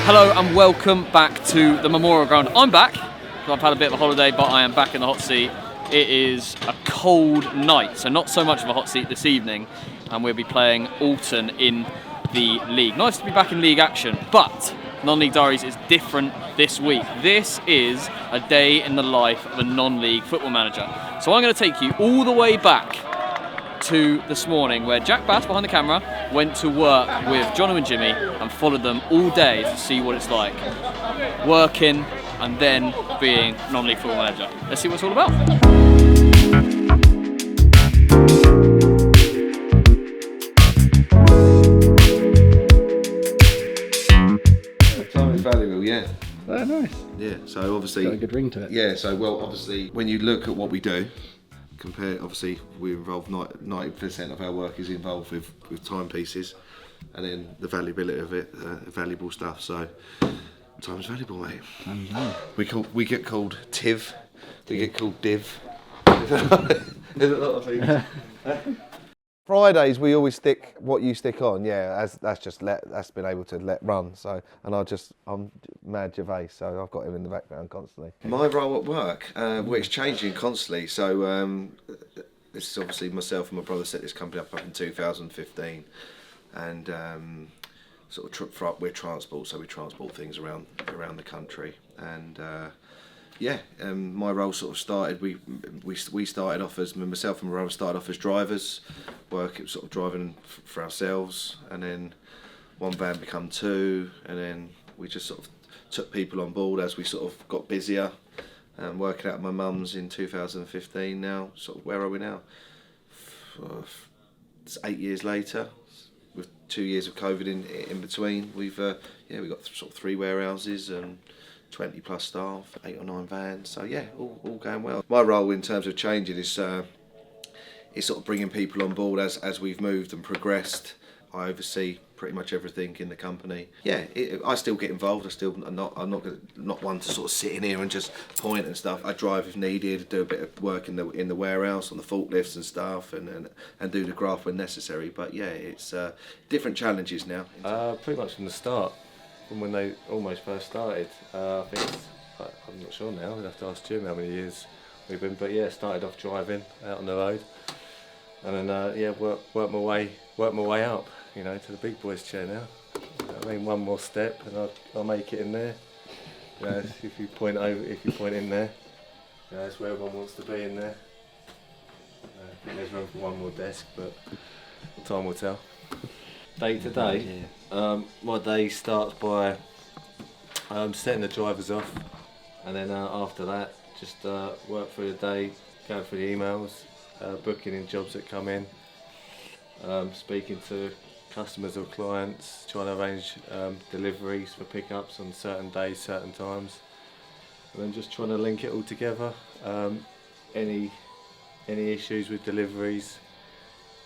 Hello and welcome back to the Memorial Ground. I'm back. I've had a bit of a holiday, but I am back in the hot seat. It is a cold night, so not so much of a hot seat this evening, and we'll be playing Alton in the league. Nice to be back in league action, but non-league diaries is different this week. This is a day in the life of a non-league football manager. So I'm going to take you all the way back to this morning where Jack Bass, behind the camera, went to work with Jono and Jimmy and followed them all day to see what it's like working and then being non-league football manager. Let's see what it's all about. Time is valuable, yeah. Oh, nice. Yeah, so obviously... Got a good ring to it. Yeah, so well, obviously, when you look at what we do, obviously, we're involved, 90% of our work is involved with timepieces, and then the valuability of it, valuable stuff, so time's valuable, mate. We get called TIV, we get called DIV. There's a lot of things. Fridays we always stick what you stick on, yeah. That's been able to let run. So, and I'm mad Gervais, so I've got him in the background constantly. My role at work, well, it's changing constantly. So this is obviously myself and my brother set this company up in 2015, and we're transport, so we transport things around the country, and. My role sort of started. We started off as myself and my brother started off as drivers, sort of driving for ourselves, and then one van become two, and then we just sort of took people on board as we sort of got busier. Working out of my mum's in 2015. Now, sort of where are we now? It's 8 years later, with 2 years of COVID in between. We've got sort of 3 warehouses and 20 plus staff, 8 or 9 vans, so yeah, all going well. My role in terms of changing is sort of bringing people on board as we've moved and progressed. I oversee pretty much everything in the company. Yeah, I still get involved. I'm not one to sort of sit in here and just point and stuff. I drive if needed, do a bit of work in the warehouse on the forklifts and stuff, and do the graft when necessary. But yeah, it's different challenges now. Pretty much from the start. From when they almost first started. I think I'm not sure now. We'd have to ask Jim how many years we've been. But yeah, started off driving out on the road, and then worked my way up. To the big boys chair now. I mean, one more step, and I'll make it in there. If you point in there, that's where everyone wants to be in there. I think there's room for one more desk, but time will tell. Day to day, my day starts by setting the drivers off, and then after that, just work through the day, going through the emails, booking in jobs that come in, speaking to customers or clients, trying to arrange deliveries for pickups on certain days, certain times, and then just trying to link it all together. Any issues with deliveries,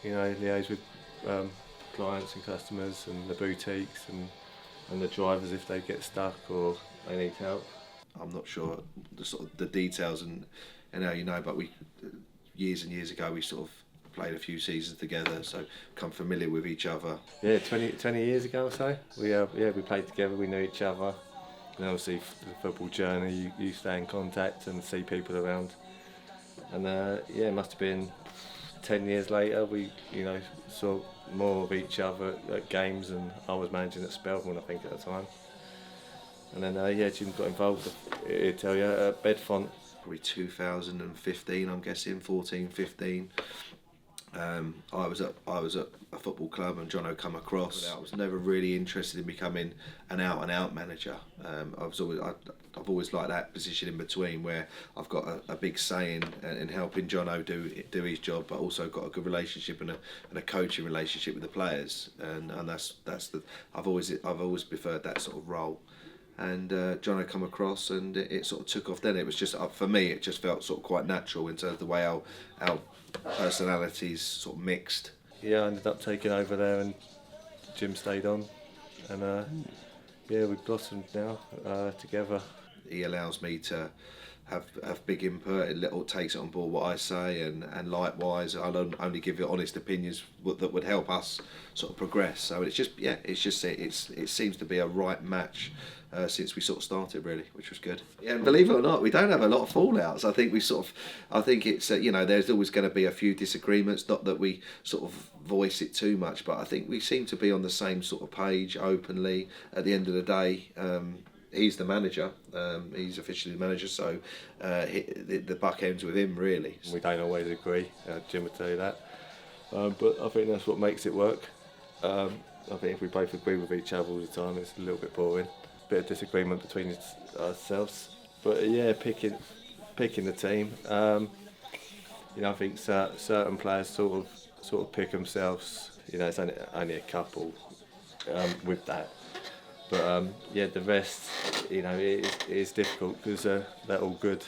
liaise with clients and customers and the boutiques and the drivers if they get stuck or they need help. I'm not sure the details and how but we years and years ago we sort of played a few seasons together, so become familiar with each other. Yeah, 20 years ago or so. We played together, we knew each other. And obviously the football journey, you stay in contact and see people around. And it must have been 10 years later, we saw more of each other at games, and I was managing at Spelman, I think, at the time. And then Jim got involved, I'll tell you, at Bedfont. Probably 2015, I'm guessing, 14, 15. I was at a football club and Jono come across. I was never really interested in becoming an out-and-out manager. I've always liked that position in between where I've got a big say in helping Jono do his job, but also got a good relationship and a coaching relationship with the players. And I've always preferred that sort of role. And Jono come across, and it sort of took off. Then it was just for me. It just felt sort of quite natural in terms of the way our personalities sort of mixed. Yeah, I ended up taking over there, and Jim stayed on, and we've blossomed now together. he allows me to have big input. It takes it on board what I say, and likewise I'll only give you honest opinions that would help us sort of progress. So it seems to be a right match since we sort of started, really, which was good. Yeah, and believe it or not, we don't have a lot of fallouts. I think it's there's always going to be a few disagreements, not that we sort of voice it too much, but I think we seem to be on the same sort of page openly. At the end of the day, he's the manager. He's officially the manager, so the buck ends with him, really. We don't always agree. Jim would tell you that, but I think that's what makes it work. I think if we both agree with each other all the time, it's a little bit boring. Bit of disagreement between ourselves, but yeah, picking the team. I think certain players sort of pick themselves. It's only a couple with that. But the rest, it is difficult because they're all good.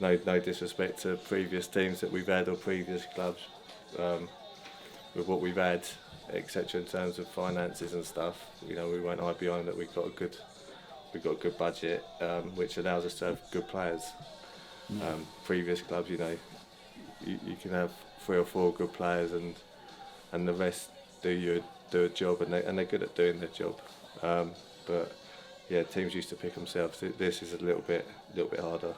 No disrespect to previous teams that we've had or previous clubs with what we've had, etc. In terms of finances and stuff. We won't hide behind that. We've got a good budget, which allows us to have good players. Previous clubs, you can have 3 or 4 good players, and the rest do a job, and they're good at doing their job. But yeah, teams used to pick themselves. This is a little bit harder.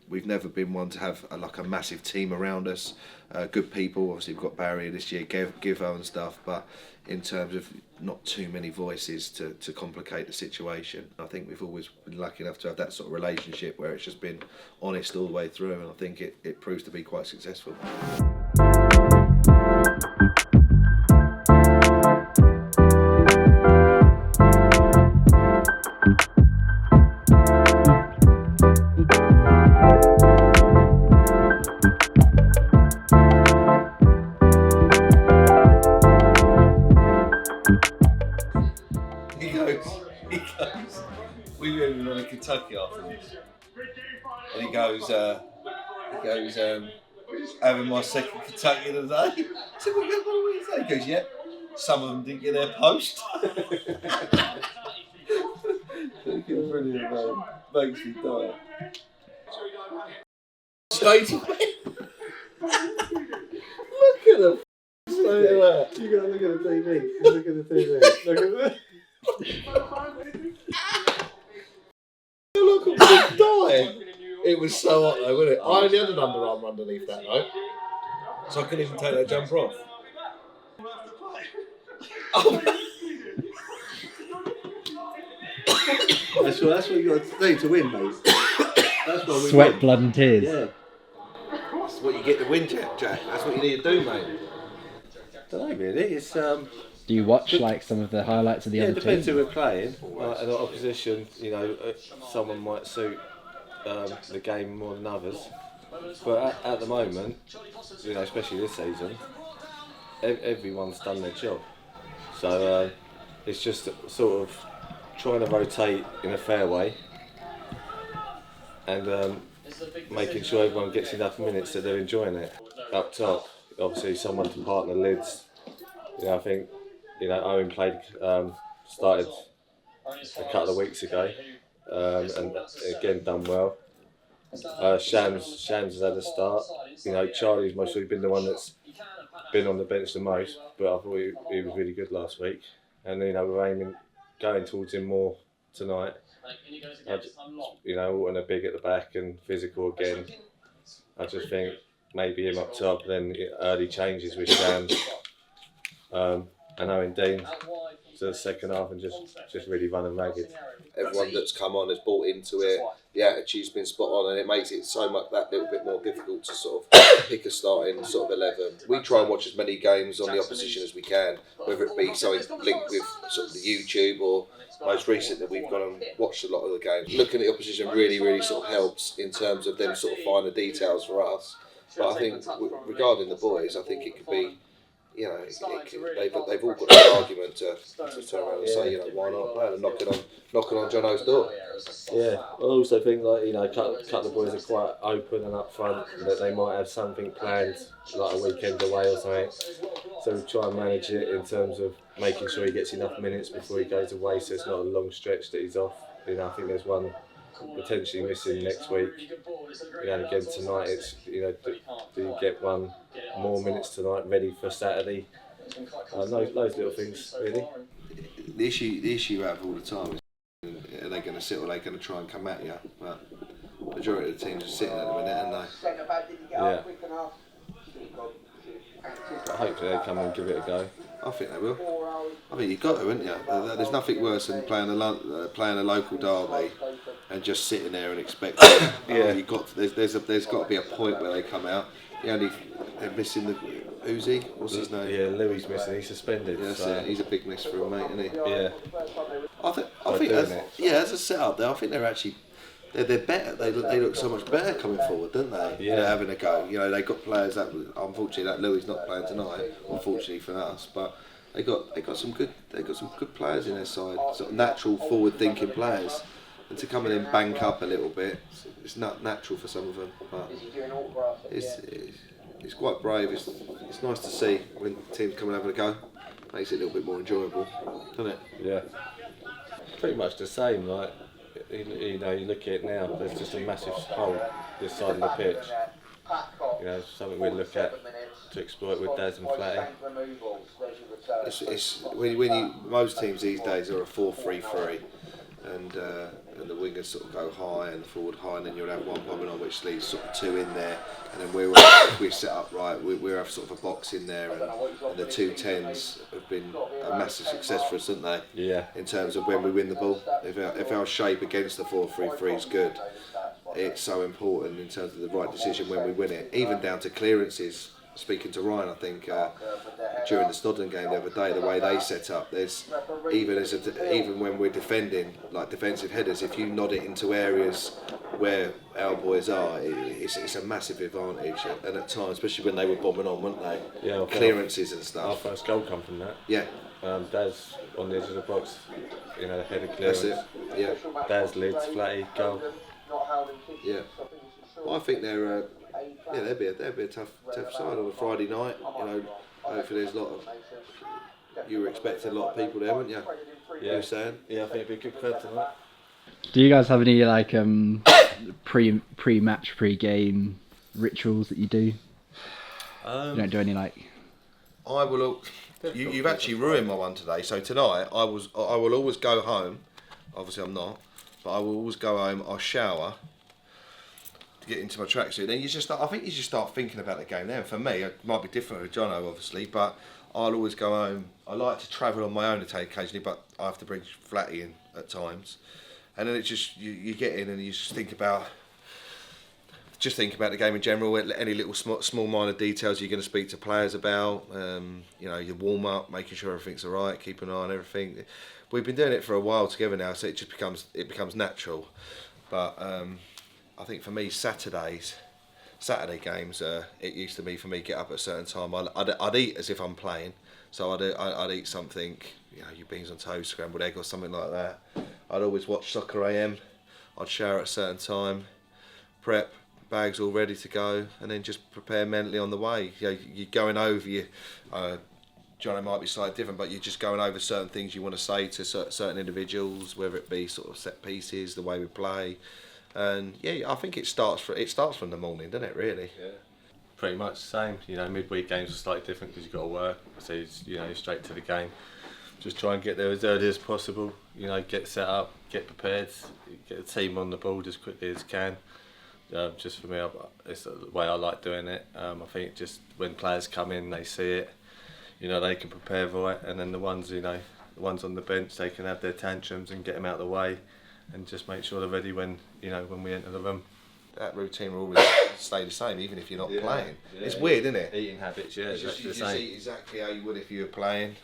We've never been one to have a massive team around us, good people. Obviously, we've got Barry this year, Givo and stuff, but in terms of not too many voices to complicate the situation. I think we've always been lucky enough to have that sort of relationship where it's just been honest all the way through, and I think it proves to be quite successful. We were on Kentucky afterwards, and he goes, having my second Kentucky of the day. I said, what are you saying? He goes, yeah, some of them didn't get their post. Brilliant, man. Makes me die. Straight away. Look at them. Straight away. You gotta look at the TV. Look at the TV. Look at that. Look at me die. It was so hot though, wasn't it? I only had an underarm underneath that though, so I couldn't even take that jumper off. That's what you got to do to win, mate. That's what we Sweat, win. blood and tears. Yeah. That's what you get to win, Jack. That's what you need to do, mate. Don't know really. It's Do you watch like some of the highlights of the other it depends team? who we're playing. An opposition, someone might suit the game more than others. But at the moment, especially this season, everyone's done their job. So it's just sort of trying to rotate in a fair way and making sure everyone gets enough minutes that they're enjoying it. Up top, obviously someone to partner lids. I think Owen started a couple of weeks ago and again done well. Shams has had a start. Charlie's mostly been the one that's been on the bench the most, but I thought he was really good last week. And we're going towards him more tonight. Wanting a big at the back and physical again. I just think maybe him up top, then early changes with Shams. And Owen Dean to the second half and just really running ragged. everyone that's come on has bought into it. The attitude's been spot on, and it makes it so much that little bit more difficult to sort of pick a starting sort of 11. We try and watch as many games on the opposition as we can, whether it be something linked with sort of the YouTube or most recently we've gone and watched a lot of the games. Looking at the opposition really sort of helps in terms of them sort of finer details for us. But I think regarding the boys, I think it could be, they've all got an argument to turn around and say, why not play and knocking on John O's door. Yeah, I also think like a couple of the boys are quite open and upfront that they might have something planned, like a weekend away or something. So we try and manage it in terms of making sure he gets enough minutes before he goes away, so it's not a long stretch that he's off. I think there's one potentially missing next week. And again tonight, it's do you get one more minutes tonight ready for Saturday? Those little things really. The issue you have all the time is, are they going to sit or are they going to try and come at you? But majority of the teams are sitting at the minute, aren't they? Yeah. But hopefully they come and give it a go. I think they will. I think you've got to, haven't you? There's nothing worse than playing a local derby and just sitting there and expecting. Yeah. There's got to be a point where they come out. They're missing the Uzi. What's his name? Yeah, Louis missing. He's suspended. Yeah, so. He's a big miss for him, mate, isn't he? Yeah. I think as a setup, I think they're actually. They're better. They look so much better coming forward, don't they? Yeah. They're having a go. They got players that unfortunately that Louis not playing tonight. Unfortunately for us, but they got some good players in their side. Sort of natural forward-thinking players, and to come in and bank up a little bit, it's not natural for some of them. But it's quite brave. It's nice to see when teams come and having a go. Makes it a little bit more enjoyable, doesn't it? Yeah. Pretty much the same, like. You look at it now, there's just a massive hole this side of the pitch. Something we look at to exploit with Daz and Flatty. It's when most teams these days are a 4-3-3, and the wingers sort of go high and the forward high, and then you'll have one bombing on which leaves sort of two in there, and then we're set up right. We have sort of a box in there, and the 2-10s have been a massive success for us, haven't they? Yeah. In terms of when we win the ball, if our shape against the 4-3-3 is good, it's so important in terms of the right decision when we win it, even down to clearances. Speaking to Ryan, I think during the Snodden game the other day, the way they set up, there's even when we're defending, like defensive headers, if you nod it into areas where our boys are, it's a massive advantage. And at times, especially when they were bombing on, weren't they? Yeah. Clearances and stuff. Our first goal come from that. Yeah. Daz on the edge of the box, header clearance. That's it. Yeah. Daz lids, Flatty, goal. Yeah. Well, I think they're. They'd be a tough side on a Friday night. Hopefully there's a lot of. You were expecting a lot of people there, weren't you? Yeah. You were saying? Yeah, I think it'd be a good crowd tonight. Do you guys have any like pre-match, pre-game rituals that you do? You don't do any like. I will. You've actually ruined my one today. So tonight I will always go home. Obviously I'm not, but I will always go home. I'll shower. To get into my tracksuit, then I think you just start thinking about the game. Then for me, it might be different with Jono, obviously, but I'll always go home. I like to travel on my own occasionally, but I have to bring Flatty in at times, and then it just you get in and you just think about the game in general. Any little small minor details you're going to speak to players about. Your warm up, making sure everything's alright, keep an eye on everything. We've been doing it for a while together now, so it just becomes natural, but. I think for me, Saturday games, it used to be for me get up at a certain time. I'd eat as if I'm playing, so I'd eat something, your beans on toast, scrambled egg or something like that. I'd always watch Soccer AM. I'd shower at a certain time, prep, bags all ready to go, and then just prepare mentally on the way. You're going over John, it might be slightly different, but you're just going over certain things you want to say to certain individuals, whether it be sort of set pieces, the way we play. And I think it starts from the morning, doesn't it? Really. Yeah. Pretty much the same. Midweek games are slightly different because you've got to work, so you're straight to the game. Just try and get there as early as possible. Get set up, get prepared, get the team on the ball as quickly as can. Just for me, it's the way I like doing it. I think just when players come in, they see it. They can prepare for it, and then the ones on the bench, they can have their tantrums and get them out of the way. And just make sure they're ready when we enter the room. That routine will always stay the same, even if you're not playing. Yeah, it's weird, isn't it? Eating habits, yeah. You just eat exactly how you would if you were playing.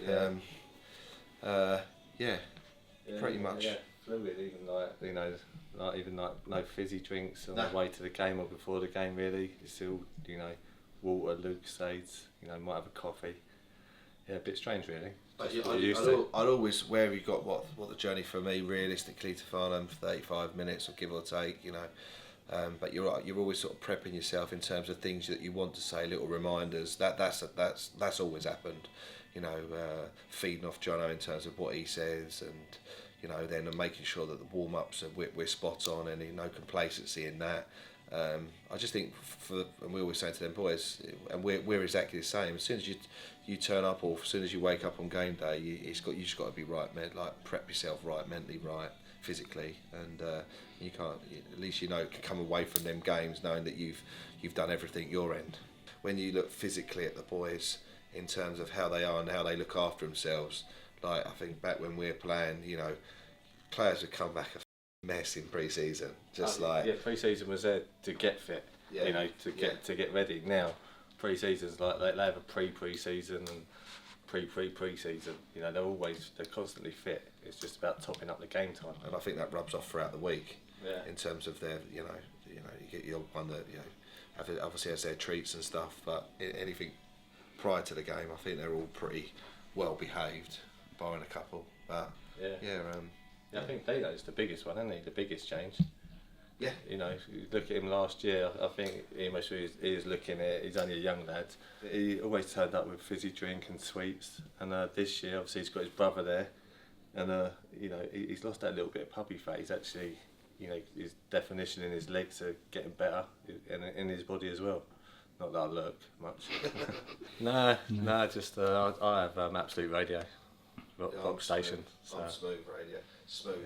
Pretty much. Yeah, fluid, even no fizzy drinks on the way to the game or before the game. Really, it's still water, Lucasades. Might have a coffee. Yeah, a bit strange, really. I'd always, where have you got what the journey for me realistically to Farnham, 35 minutes or give or take, you know. But you're right, you're always sort of prepping yourself in terms of things that you want to say, little reminders. That's always happened, you know. Feeding off Jono in terms of what he says, and you know, then making sure that the warm ups we're spot on, and no complacency in that. I just think and we always say to them boys, and we're exactly the same. As soon as you turn up, or as soon as you wake up on game day, you just got to be right, man. Like prep yourself right, mentally right, physically, and you can't. At least you know can come away from them games knowing that you've done everything your end. When you look physically at the boys in terms of how they are and how they look after themselves, like I think back when we were playing, you know, players would come back a mess in pre-season, pre-season was there to get fit, you know, to get ready. Now pre-season's like they have a pre-season and pre-season. You know, they're constantly fit. It's just about topping up the game time. And I think that rubs off throughout the week. Yeah. In terms of their, you get your one that obviously has their treats and stuff, but anything prior to the game, I think they're all pretty well behaved, barring a couple. But I think Dino's the biggest one, isn't he? The biggest change. Yeah. You know, you look at him last year, I think he was looking at, he's only a young lad. He always turned up with fizzy drink and sweets. And this year, obviously, he's got his brother there. And, you know, he's lost that little bit of puppy fat. He's actually, you know, his definition in his legs are getting better, and in his body as well. Not that I look much. No, just I have Absolute Radio, rock station. So. I'm smooth radio. Smooth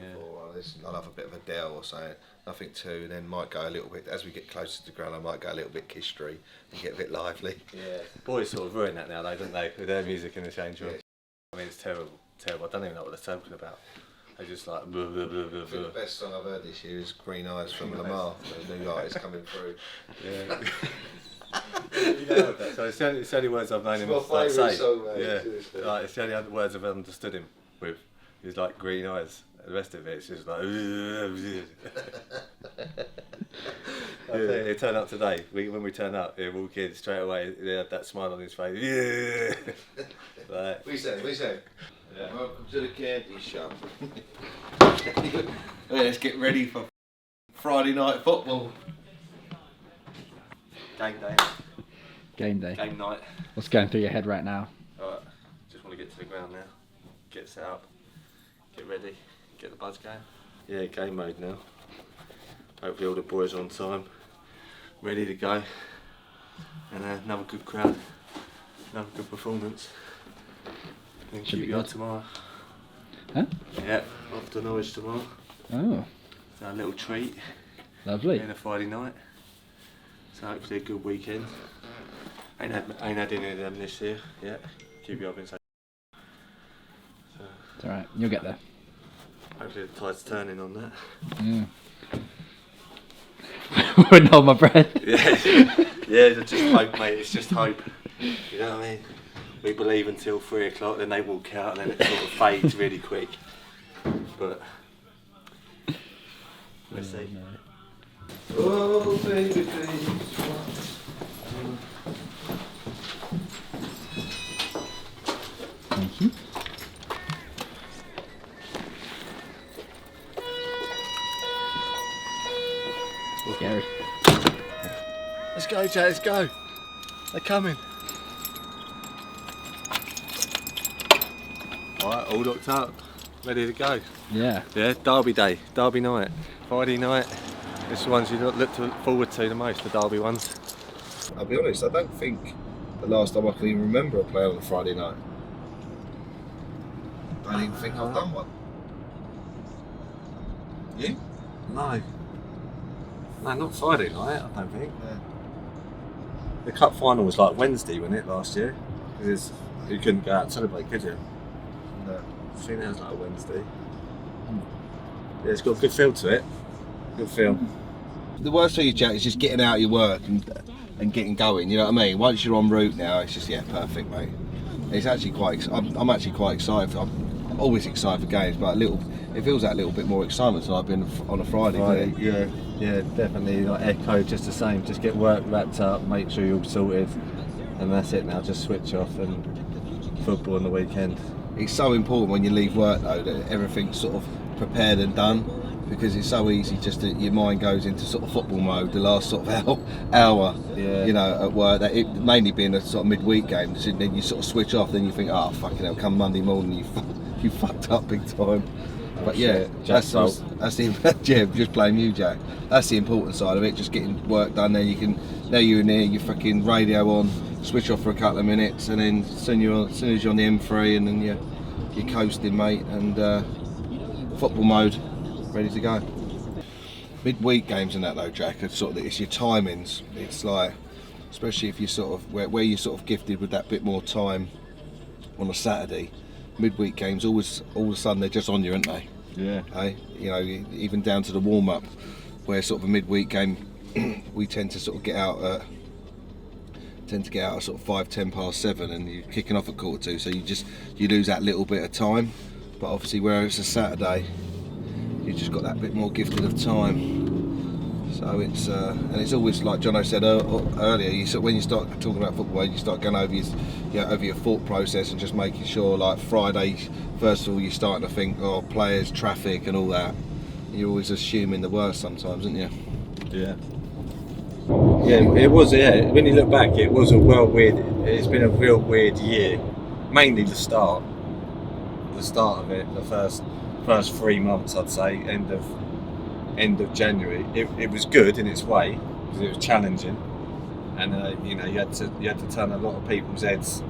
I'll have a bit of Adele or something, nothing too, and then might go a little bit, as we get closer to the ground, I might go a little bit Kistry and get a bit lively. Yeah, boys sort of ruin that now though, don't they, with their music in the change room. I mean, it's terrible. I don't even know what they're talking about. They just like blah, blah, blah, blah, blah. The best song I've heard this year is Green Eyes from Lamar, the new artist coming through. Yeah. You know that. So it's the only words I've known him my like say. Song, mate. Yeah, like, it's the only words I've understood him with. He's like Green Eyes. The rest of it's just like. He turned up today. When we turned up, he walked in straight away. He had that smile on his face. Yeah. Like, We say. Yeah. Welcome to the candy shop. Let's get ready for Friday night football. Game day. Game day. Game night. What's going through your head right now? Alright, just want to get to the ground now. Get set up. Get ready. Get the buzz going. Yeah, game mode now. Hopefully all the boys are on time. Ready to go. And another good crowd. Another good performance. And Should be QPR good. tomorrow. Huh? Yeah, off to Norwich tomorrow. Oh, So a little treat. lovely. In a Friday night. So hopefully a good weekend. Ain't had any of them this year yet. QPR been so. It's alright, you'll get there. Hopefully the tide's turning on that. Yeah. Wouldn't hold my breath. Yeah, just hope, mate. It's just hope. You know what I mean? We believe until 3 o'clock, then they walk out, and then it sort of fades really quick. But let's see. Oh, baby, Thank you. Scary. Let's go, Jay, let's go. They're coming. Alright, all locked up. Ready to go. Yeah. Yeah, Derby day, Derby night, Friday night. This is the ones you look forward to the most, the Derby ones. I'll be honest, I don't think the last time I can even remember a play on a Friday night. I don't even think I've done one. You? No, not Friday night, I don't think. Yeah. The cup final was like Wednesday, wasn't it, last year? Because you couldn't go out and celebrate, could you? No. I think that was like a Wednesday. Yeah, it's got a good feel to it. Good feel. The worst thing, Jack, is just getting out of your work and getting going. You know what I mean? Once you're en route now, it's just perfect, mate. It's actually quite. I'm actually quite excited. I'm always excited for games, but it feels that little bit more excitement than I've been on a Friday. Yeah, definitely. Like Echo, just the same. Just get work wrapped up, make sure you're all sorted, and that's it now. Just switch off and football on the weekend. it's so important when you leave work though that everything's sort of prepared and done, because it's so easy just that your mind goes into sort of football mode the last sort of hour, you know, at work. That it mainly being a sort of midweek game, so then you sort of switch off. Then you think, oh fucking hell, come Monday morning, you fucked up big time. But yeah, that's the yeah. Just blame you, Jack. That's the important side of it. Just getting work done. Then now you're in here, you fucking radio on, switch off for a couple of minutes, and then as soon as you're on the M3, and then you're coasting, mate, and football mode, ready to go. Midweek games and that though, Jack, it's sort of it's your timings. It's like, especially if you sort of where you're sort of gifted with that bit more time on a Saturday. Midweek games all of a sudden they're just on you, aren't they? Yeah. Hey, you know, even down to the warm up, where sort of a midweek game we tend to sort of get out at sort of 5-10 past 7, and you're kicking off at 1:45, so you lose that little bit of time. But obviously where it's a Saturday, you just got that bit more gifted of time. So it's and it's always like Jono said earlier. When you start talking about football, you start going over your thought process and just making sure, like Friday, first of all, you're starting to think, oh, players, traffic, and all that. You're always assuming the worst sometimes, aren't you? Yeah. Yeah, it was. Yeah, when you look back, it was a weird. It's been a real weird year. Mainly the start of it, the first 3 months, I'd say, end of January. It was good in its way because it was challenging, and you know, you had to turn a lot of people's heads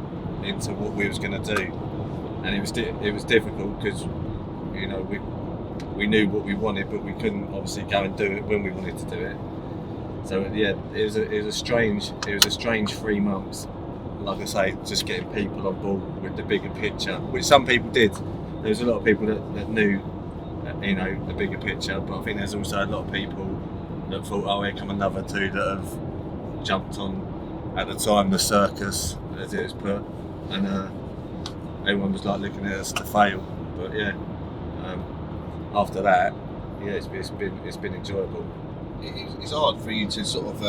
into what we was going to do, and it was difficult because, you know, we knew what we wanted, but we couldn't obviously go and do it when we wanted to do it. So yeah, it was a strange 3 months. Like I say, just getting people on board with the bigger picture, which some people did. There was a lot of people that knew, you know, the bigger picture, but I think there's also a lot of people that thought, oh, here come another two that have jumped on, at the time, the circus, as it was put, and everyone was like looking at us to fail. But yeah, after that, yeah, it's been enjoyable. It's hard for you to sort of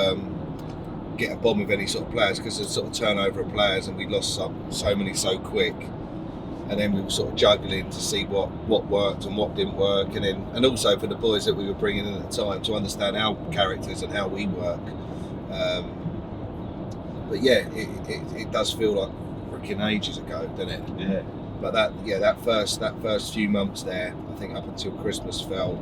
get a bomb with any sort of players, because of the sort of turnover of players, and we lost so many so quick. And then we were sort of juggling to see what worked and what didn't work, and also for the boys that we were bringing in at the time to understand our characters and how we work. But yeah, it does feel like freaking ages ago, doesn't it? Yeah. But that first few months there, I think up until Christmas, felt,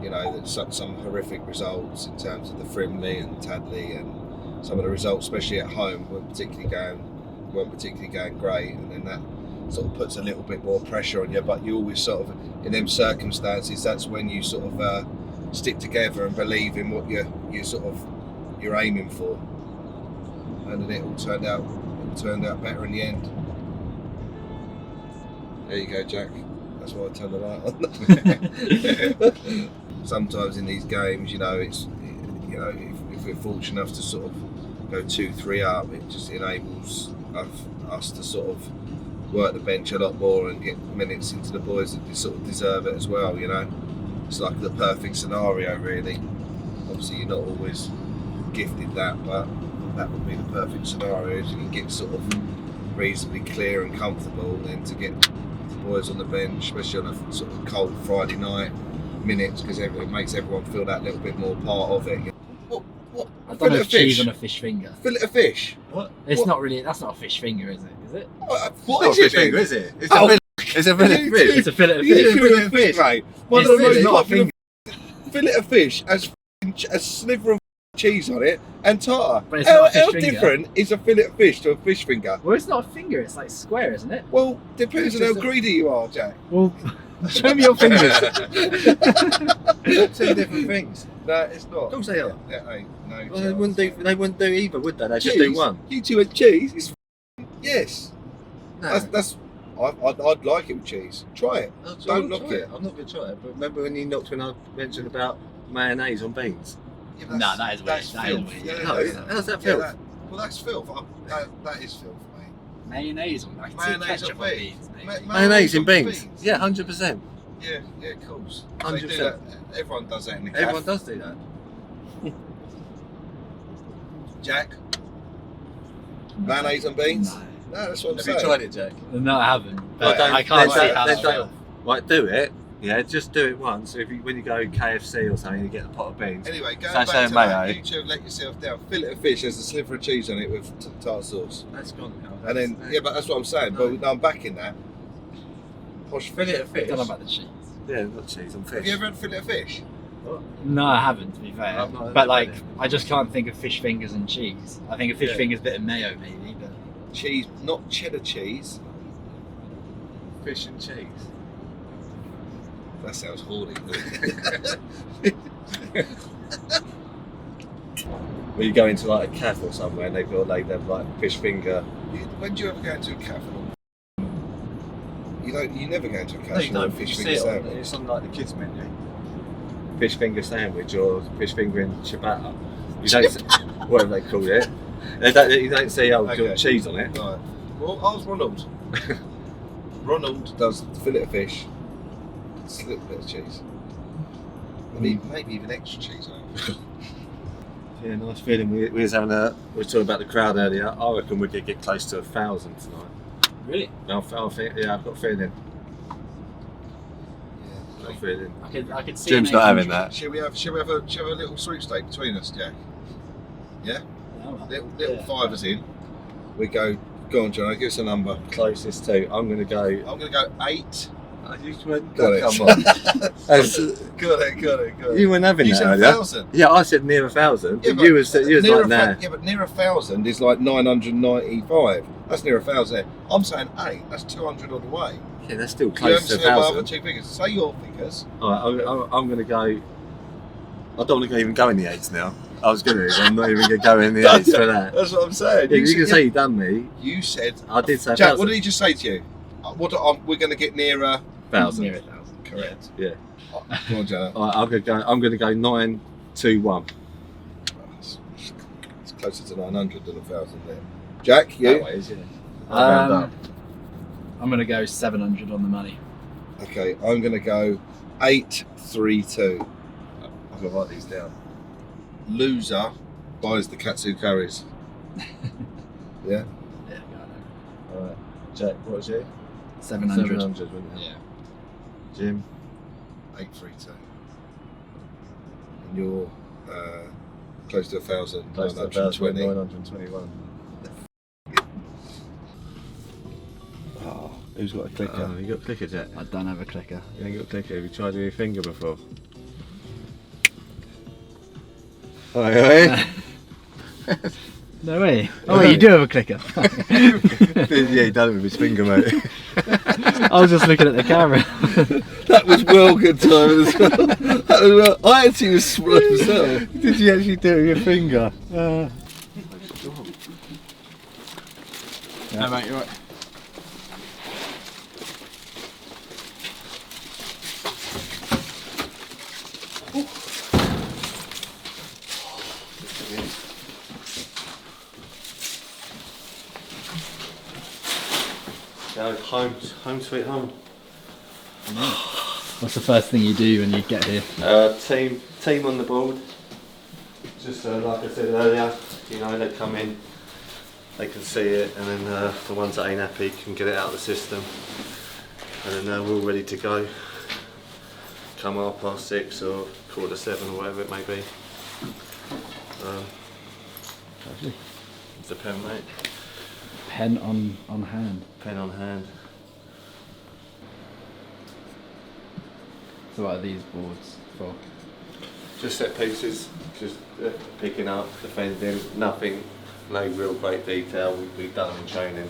you know, that some horrific results in terms of the Frimley and Tadley, and some of the results, especially at home, weren't particularly going great, and then that sort of puts a little bit more pressure on you. But you always sort of, in them circumstances, that's when you sort of stick together and believe in what you're aiming for, and then it all turned out better in the end. There you go, Jack. That's why I turned the light on. Sometimes in these games, you know, it's, you know, if we're fortunate enough to sort of go 2-3 up, it just enables us to sort of work the bench a lot more and get minutes into the boys that sort of deserve it as well, you know. It's like the perfect scenario, really. Obviously you're not always gifted that, but that would be the perfect scenario. If you can get sort of reasonably clear and comfortable, then to get the boys on the bench, especially on a sort of cold Friday night, minutes, because it makes everyone feel that little bit more part of it. What? I don't know if cheese on a fish finger. Fillet of fish? What? It's not really. That's not a fish finger, is it? Is it? What is it? Finger, is it? It's It's a fillet of fish. It's a fillet of It's a fish. fillet of fish, mate. One of the most It's not a popular fillet of fish has a sliver of cheese on it and tartar. But it's not a fish How finger. different is a fillet of fish to a fish finger? Well, it's not a finger. It's like square, isn't it? Well, depends It's on how just a- greedy you are, Jack. Well, show me your fingers. Two different things. No, it's not. Of course they are. That ain't no Well, chance. they wouldn't do either, would they? They just Cheese? do one. You two had cheese? It's yes. No. That's. I'd like it with cheese. Try it. Don't knock it. I'm not going to try it. But remember when you knocked when I mentioned about mayonnaise on beans? Yeah, No, that is weird. that's That is filth. weird. Yeah, No, yeah. how's that Yeah, filth? well, that's filth. That is filth, mate. Mayonnaise on. I can see Mayonnaise ketchup on on beans. beans. Maybe. Mayonnaise in on beans? Yeah, 100%. Yeah, of course. 100%. They do that. Everyone does that in the cafe. Everyone does do that. Jack? Mayonnaise on beans? No. No, that's what I'm Have saying. you tried it, Jack? No, I haven't. but Well, I can't see then how don't- that then feels. don't- Right, do it. Yeah, just do it once. If you, when you go KFC or something, you get a pot of beans. Anyway, going Sachet back of to mayo. that, you two have let yourself down. Fillet of fish has a sliver of cheese on it with tartar sauce. That's gone now. And then, yeah, but that's what I'm saying. But no, I'm back in that. Posh fillet of I fish. don't know about the cheese. Yeah, not cheese on fish. Have you ever had fillet of fish? No, I haven't, to be fair. I've not had But that like, either. I just can't think of fish fingers and cheese. I think of fish Yeah. fingers, bit of mayo, maybe. But Cheese, not cheddar cheese. Fish and cheese. That sounds horny. When you go into like a cafe or somewhere and they've like fish finger. When do you ever go into a cafe? You never go into a No, cafe you and don't. fish You see finger it on, sandwich. it's on like the kids menu. Fish finger sandwich or fish finger and ciabatta. You don't, whatever they call it. You don't see, do you want cheese on it? Right. Well, I was Ronald. Ronald does fillet of fish, slip bit of cheese. Maybe even extra cheese on it. Yeah, nice feeling. We were talking about the crowd earlier. I reckon we could get close to 1,000 tonight. really, I think, yeah, I've got a feeling. Got a feeling. I could see. Jim's an not having 800. that. Shall we have a little sweepstake between us, Jack? Yeah? Oh, Little yeah. fivers in. We go on, John, give us a number. Closest to. I'm going to go. I'm going to go 8. You went, Got it. come on. Got it. You weren't having You that said earlier. 1,000. Yeah, like I said near 1,000. Yeah, but but you was like, nah. Yeah, but near 1,000 is like 995. That's near 1,000. I'm saying 8. That's 200 on the way. Yeah, that's still You close haven't to said my other 1,000. two figures. Say your figures. Alright, I'm going to go. I don't want to even go in the 8s now. I was going to. I'm not even going to go in the 8s for that. That's what I'm saying. Yeah, you can say you done me. You said. I did say Jack, 1,000. what did he just say to you? We're going to get nearer. 1,000. Near 1,000. Correct. Yeah. Go on, Jack. Alright, I'm going to go 921. It's closer to 900 than 1,000 there. Jack, you? That way, is, yeah. Round up. I'm gonna go 700 on the money. Okay, I'm going to go 832. I'm going to write these down. Loser buys the katsu curries. Yeah? Yeah, Alright. Jack, what was you? 700. 700, wasn't it? Yeah. Jim? 832. And you're close to 1,000. Close to 920. 921. Who's got a clicker? You got a clicker, Jack? I don't have a clicker. You ain't got a clicker. Have you tried with your finger before? Oi. No way. Oh, wait, you do have a clicker. Yeah, he done it with his finger, mate. I was just looking at the camera. That was well good time as well. That was well. I actually was surprised myself. Did you actually do it with your finger? No, mate, you're right. No, home sweet home. What's the first thing you do when you get here? Team on the board. Just like I said earlier, you know, they come in, they can see it, and then the ones that ain't happy can get it out of the system, and then we're all ready to go. Come 6:30 or 7:15 or whatever it may be. It's a pen, mate. Pen on hand. Pen on hand. So what are these boards for? Just set pieces, just picking up, defending, nothing, no real great detail. We've done them in training,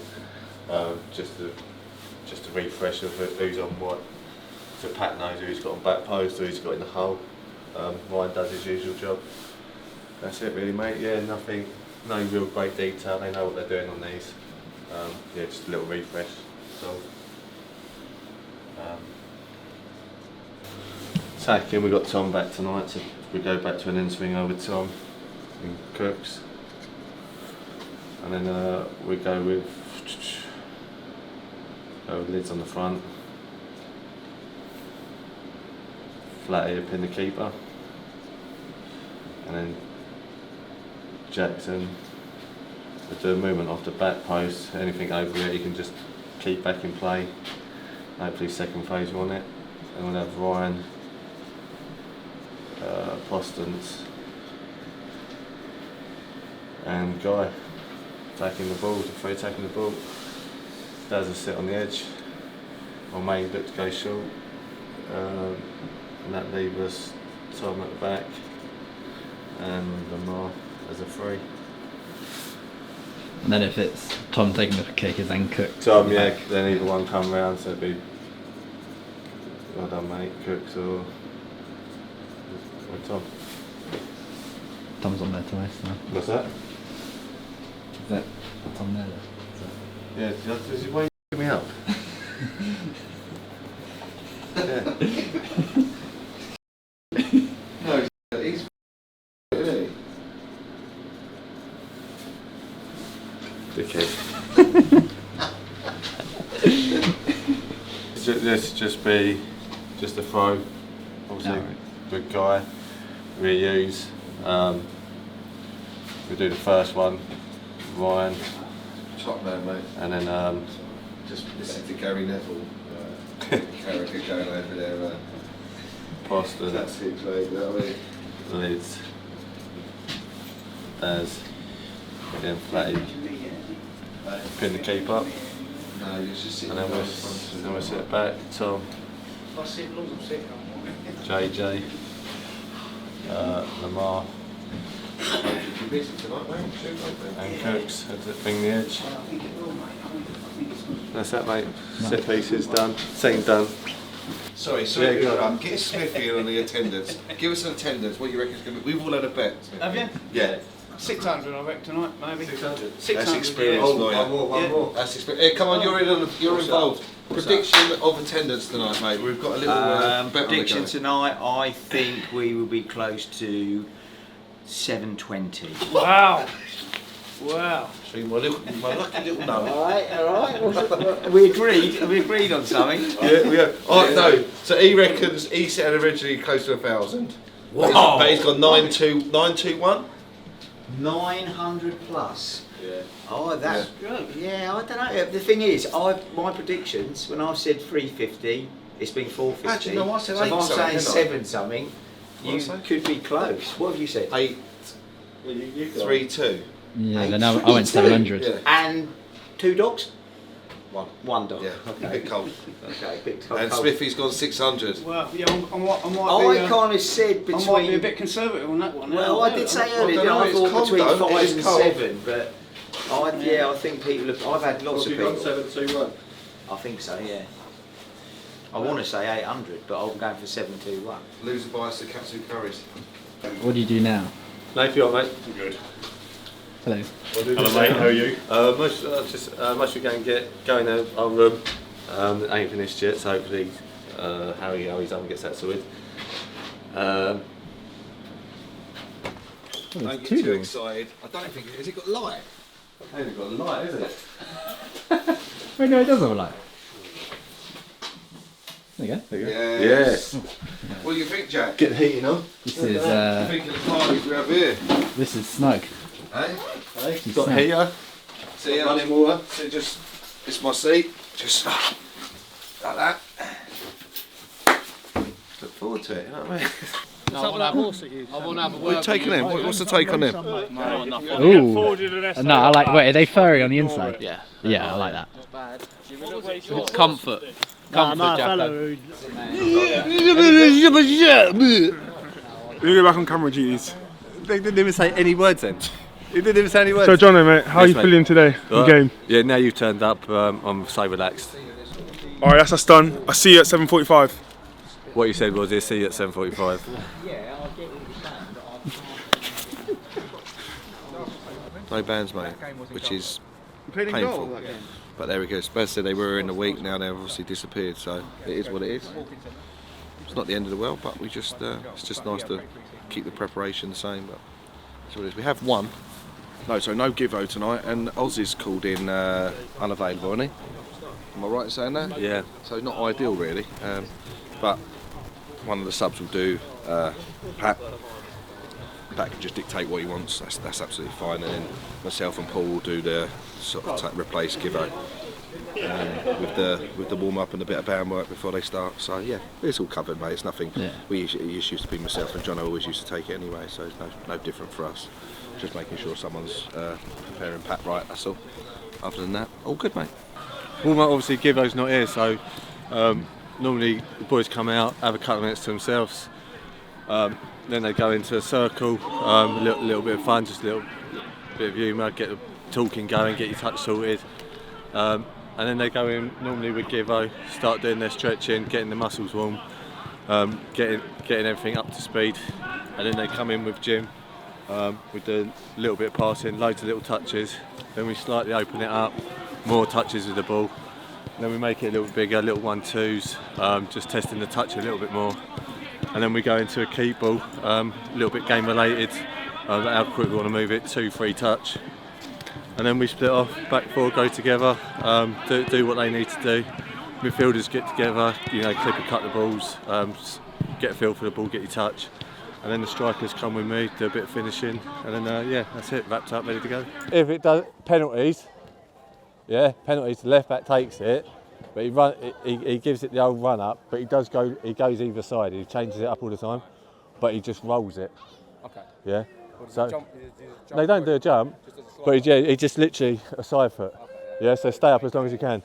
just to refresh of who's on what. So Pat knows who's got on back post, who's got in the hole. Ryan does his usual job. That's it really, mate. Yeah, nothing, no real great detail. They know what they're doing on these. Yeah, just a little refresh. So. Attacking, we got Tom back tonight, so we go back to an end swing over Tom in Cooks, and then we go with lids on the front, flat ear pin the keeper, and then Jackson would do a movement off the back post. Anything over it, he can just keep back in play. Hopefully second phase on it. And we'll have Ryan, Postons and Guy taking the ball, the three taking the ball. Daz will sit on the edge. Or may look to go short. And that leaves us Tom at the back and Lamar as a free. And then if it's Tom taking the kick, is then Cook. Tom, yeah, then either one come round, so it'd be well done, mate, Cooks or Tom. Tom's on there twice now. What's that? Is that Tom there? Yeah, does he wait me up? Yeah. No, he's isn't he? Dickhead. This just be just a throw. Obviously, No. good guy. Reuse. We do the first one, Ryan, Top man, mate. and then Just listen to Gary Neville. Character going over there. Boston, That's it, Craig. You know what I mean? Lids, Daz, then Flatty, pin the keeper up, No, you're just sitting and then we'll sit back. Tom, JJ, Lamar, You're busy tonight, mate. and Cooks at the thing the edge. That's that, mate. Set pieces done. Second done. Sorry, Yeah, go on. Get Smithy in on the attendance. Give us an attendance. What you reckon is going to be? We've all had a bet. Have you? Yeah. 600 I reckon tonight, maybe. 600. 600. That's experience, yeah. lawyer. One more. That's experience. Hey, come on, you're in. You're involved. Prediction of attendance tonight, mate. We've got a little bet on the Prediction go. tonight, I think we will be close to 720. Wow. Wow. See my lucky little number. Alright. We agreed on something. Yeah, we have. Oh no. So he reckons he said originally close to 1,000. Wow. But he's got 921. 900 plus. Yeah. Oh, that's good. Yeah, I don't know. The thing is, my predictions, when I've said 350, it's been 450. Actually, no, I said so if 8 I'm something, saying didn't I? 7 something, What you did I say? could be close. What have you said? 832. Yeah, then I went 700. Yeah. And 2 dogs? One. 1 dog. Yeah. Okay. Bit cold. Okay, bit cold. And Smithy's gone 600. Well, yeah, I might I kind of said I might be between. a bit conservative on that one. Well, I did say earlier, don't know, I it's thought cold between though, 5 it is and cold. 7, but I think people have, I've had lots of people. 721. I think so, yeah. I want to say 800, but I'm going for 721. Loser bias to Katsu Curries. What do you do now? No, if you want, mate. Good. Hello. Hello, mate. How are you? Most we go and go in our room. It ain't finished yet, so hopefully Harry's done gets that sorted. Don't get too excited. I don't think has it got light? I ain't got a light, is it? Wait, no, it does have a light. There you go. Yes. What do you think, Jack? Get the heating on. This is Think of the parties we have here. this is snug. Hey? It's Got snug. heater. See ya. Running water. So just it's my seat. Just like that. Look forward to it, you know what I mean? I want to have horse at you. I want to have a We're taking them. What's the take on them? No, nothing. Ooh. No, I like. Wait, are they furry on the inside? Yeah. Yeah, I like that. It's comfort. Comfort, Jacko. You go back on camera, G's. They didn't even say any words then. They didn't even say any words. So, Jono, mate, how are you Yes, mate. feeling today in game? Yeah, now you've turned up, I'm so relaxed. All right, that's us done. I see you at 7:45. What you said was, "I'll see you at 7:45. No bands, mate, which is painful. But there we go. Spurs said they were in the week. Now they've obviously disappeared. So it is what it is. It's not the end of the world, but we just it's just nice to keep the preparation the same. But that's what it is. We have one. No, so no Givo tonight, and Ozzy's called in unavailable, isn't he? Am I right in saying that? Yeah. So not ideal really, but one of the subs will do. Pat can just dictate what he wants. That's absolutely fine. And then myself and Paul will do the sort of replace Givo. with the warm up and a bit of band work before they start. So yeah, it's all covered, mate. It's nothing. Yeah. It used to be myself and John. I always used to take it anyway, so it's no different for us. Just making sure someone's preparing Pat right. That's all. Other than that, all good, mate. Warm up, obviously Gibbo's not here, so normally the boys come out, have a couple of minutes to themselves. Then they go into a circle, a little bit of fun, just a little bit of humour, get the talking going, get your touch sorted. And then they go in normally with Gibbo, start doing their stretching, getting the muscles warm, getting everything up to speed. And then they come in with Jim, with a little bit of passing, loads of little touches. Then we slightly open it up, more touches with the ball. And then we make it a little bigger, little 1-2s, just testing the touch a little bit more. And then we go into a keep ball, a little bit game related, how quick we want to move it, 2-3 touch. And then we split off, back four go together, do what they need to do. Midfielders get together, clip and cut the balls, get a feel for the ball, get your touch. And then the strikers come with me, do a bit of finishing, and then yeah, that's it, wrapped up, ready to go. If it does penalties, the left back takes it, but he gives it the old run up, but he goes either side, he changes it up all the time, but he just rolls it. Okay. Yeah. So Jump, they don't do a jump, but he just literally a side foot. Okay. Yeah, so stay up as long as you can.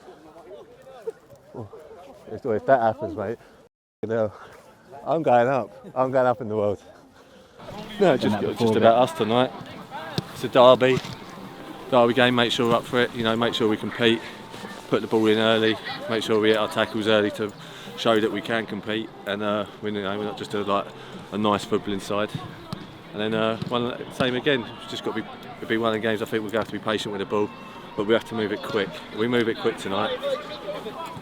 If that happens, mate, I'm going up in the world. No, just about us tonight. It's a derby game, make sure we're up for it, make sure we compete, put the ball in early, make sure we hit our tackles early to show that we can compete, and we're not just a nice footballing side. And then same again, it's just got to be one of the games I think we're going to have to be patient with the ball, but we have to move it quick. If we move it quick tonight,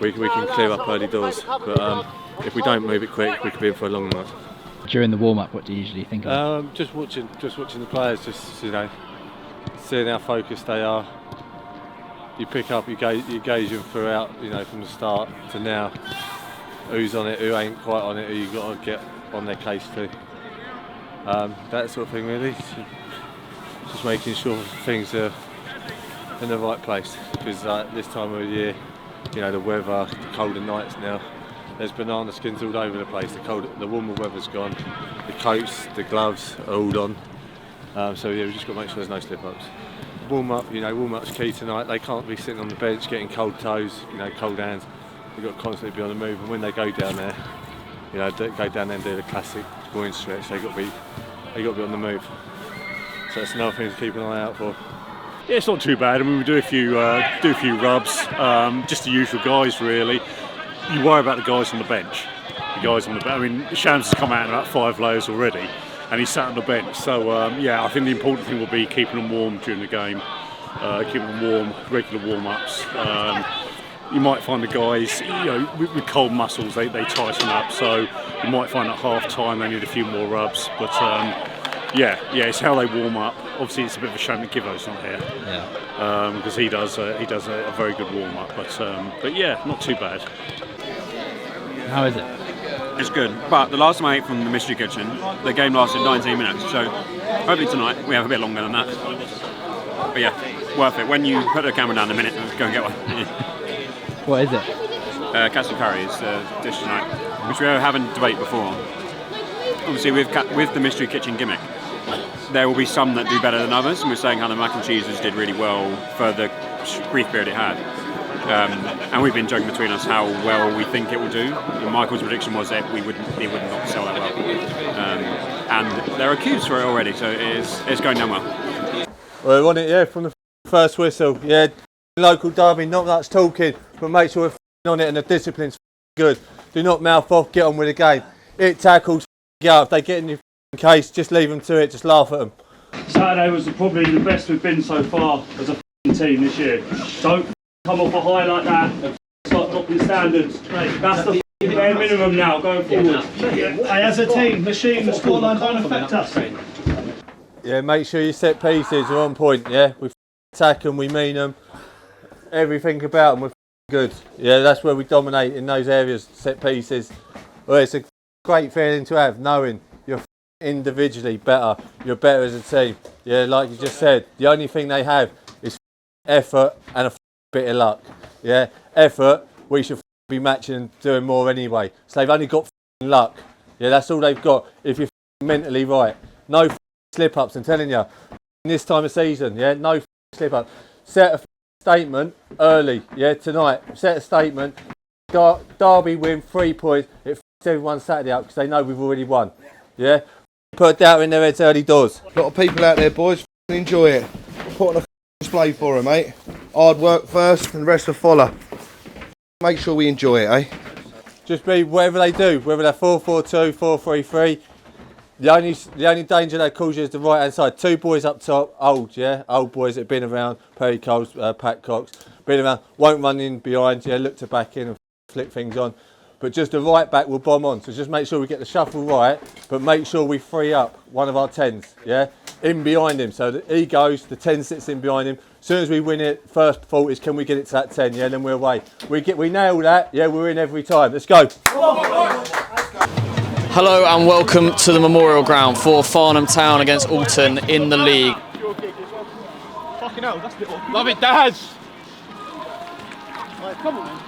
we can clear up early doors, but if we don't move it quick, we could be in for a long night. During the warm-up, what do you usually think of? Just watching the players, just seeing how focused they are. You pick up, you gauge them throughout, from the start to now. Who's on it, who ain't quite on it, who you got to get on their case to. That sort of thing, really. Just making sure things are in the right place, because this time of the year, the weather, the colder nights now. There's banana skins all over the place. The warmer weather's gone. The coats, the gloves are all on. So yeah, we've just got to make sure there's no slip-ups. Warm-up's key tonight. They can't be sitting on the bench getting cold toes, cold hands. They've got to constantly be on the move. And when they go down there, go down there and do the classic groin stretch. They've got to be on the move. So that's another thing to keep an eye out for. Yeah, it's not too bad. I mean, we do a few rubs, just the usual guys really. You worry about the guys on the bench. I mean, Shams has come out in about 5 layers already, and he's sat on the bench. So yeah, I think the important thing will be keeping them warm during the game, keeping them warm, regular warm-ups. You might find the guys, with cold muscles, they tighten up. So you might find at half-time they need a few more rubs. But yeah, it's how they warm up. Obviously, it's a bit of a shame that Gibbo's not here, because he does a very good warm-up. But yeah, not too bad. How is it? It's good, but the last time I ate from the Mystery Kitchen, the game lasted 19 minutes, so hopefully tonight we have a bit longer than that. But yeah, worth it. When you put the camera down in a minute, go and get one. What is it? Castle curry is the dish tonight, which we haven't debated before. Obviously with the Mystery Kitchen gimmick, there will be some that do better than others, and we're saying how the mac and cheeses did really well for the brief period it had. And we've been joking between us how well we think it will do. And Michael's prediction was that it would not sell that well. And there are queues for it already, so it's going down well. Well, we want it, from the first whistle. Yeah, local derby, not much talking, but make sure we're on it and the discipline's good. Do not mouth off, get on with the game. Hit tackles, get up. If they get in your case, just leave them to it, just laugh at them. Saturday was probably the best we've been so far as a team this year. Don't come off a high like that and start dropping standards. That's the bare minimum now going forward. Hey, as a team, machine, the scoreline don't affect us. Yeah, make sure your set pieces are on point. Yeah, we attack them, we mean them. Everything about them, we're good. Yeah, that's where we dominate in those areas, set pieces. Well, it's a great feeling to have, knowing you're individually better, you're better as a team. Yeah, like you just said, the only thing they have is effort and a bit of luck. Yeah, effort, we should be matching and doing more anyway. So they've only got luck. Yeah, that's all they've got. If you're mentally right, no slip-ups. I'm telling you, this time of season, yeah, no slip-ups. Set a statement early, yeah, tonight. Set a statement. Derby win 3 points. It f***s everyone Saturday up because they know we've already won. Yeah, put a doubt in their heads early doors. A lot of people out there, boys. Enjoy it. Put on a display for them, mate. Hard work first, and the rest will follow. Make sure we enjoy it, eh? Just be whatever they do, whether they're 4-4-2, 4-3-3. The only danger that causes you is the right hand side. 2 boys up top, old boys that have been around. Perry Coles, Pat Cox, been around. Won't run in behind, look to back in and flick things on. But just the right back will bomb on. So just make sure we get the shuffle right, but make sure we free up one of our 10s, in behind him. So that he goes, the 10 sits in behind him. As soon as we win it, first thought is can we get it to that 10, then we're away. We nail that, we're in every time. Let's go. Hello and welcome to the Memorial Ground for Farnham Town against Alton in the league. Fucking hell, that's a bit awkward. Love it, Daz! Right, come on, man.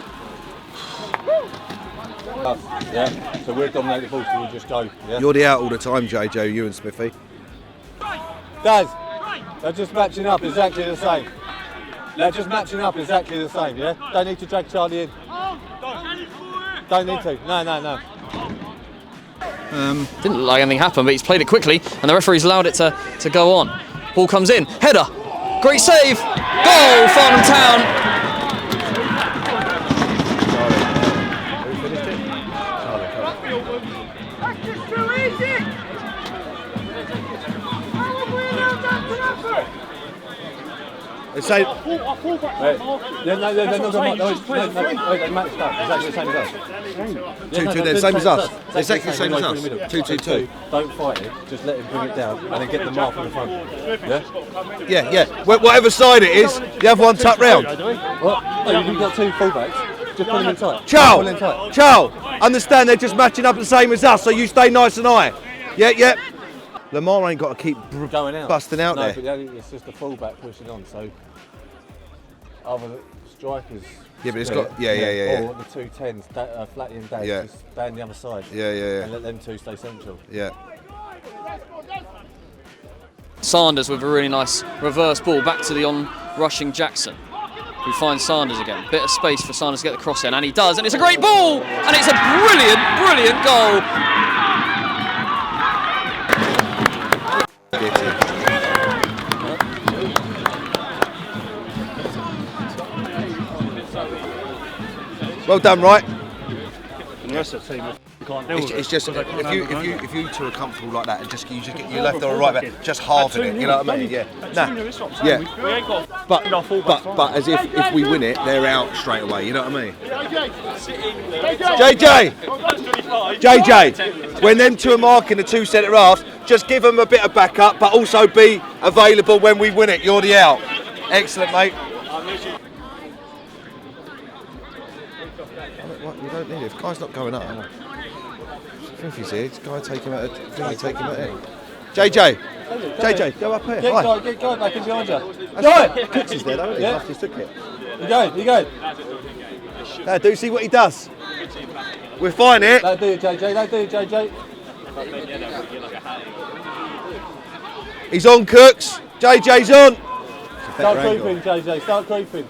So we're dominating the ball, so we'll just go. You're the out all the time, JJ, you and Smithy. Daz, they're just matching up exactly the same. Don't need to drag Charlie in. Don't need to. No. Didn't look like anything happened, but he's played it quickly and the referee's allowed it to go on. Ball comes in, header, great save, goal, Farnham Town. Say, they're not going to match up. Exactly the same as us. 2-2 then, same as us. Exactly the same as us. 2-2-2. Don't fight it, just let him bring it down and then get the mark on the front. Yeah. Whatever side it is, the other one tucked round. No, you've got 2 fullbacks. Just put them in tight. Charles, understand they're just matching up the same as us, so you stay nice and high. Yeah. Lamar ain't got to keep going out, busting out there. No, but it's just the fullback pushing on, so other strikers. Yeah, but it's got, Or the 2 10s, Flatty and Dad, just stay on the other side. Yeah. And let them 2 stay central. Yeah. Sanders with a really nice reverse ball back to the on-rushing Jackson, who finds Sanders again. Bit of space for Sanders to get the cross in, and he does, and it's a great ball, and it's a brilliant goal. Well done, right? And the rest of the team can't deal with it. It's just if you two are comfortable like that, and you just get your left or right back, just halving it. You know what I mean? But as if we win it, they're out straight away. You know what I mean? JJ, when them 2 are marking the 2 centre halves, just give them a bit of backup, but also be available when we win it. You're the out. Excellent, mate. You don't need it. If Guy's not going up, if he's here, Guy take him at it. JJ, go up here. Get Guy back in behind you. Guy! Cooks is there though, isn't he? After he took it. You go. Now, do see what he does. We're fine here. That'll do it, JJ. He's on, Cooks. JJ's on. Start creeping, JJ. Start creeping.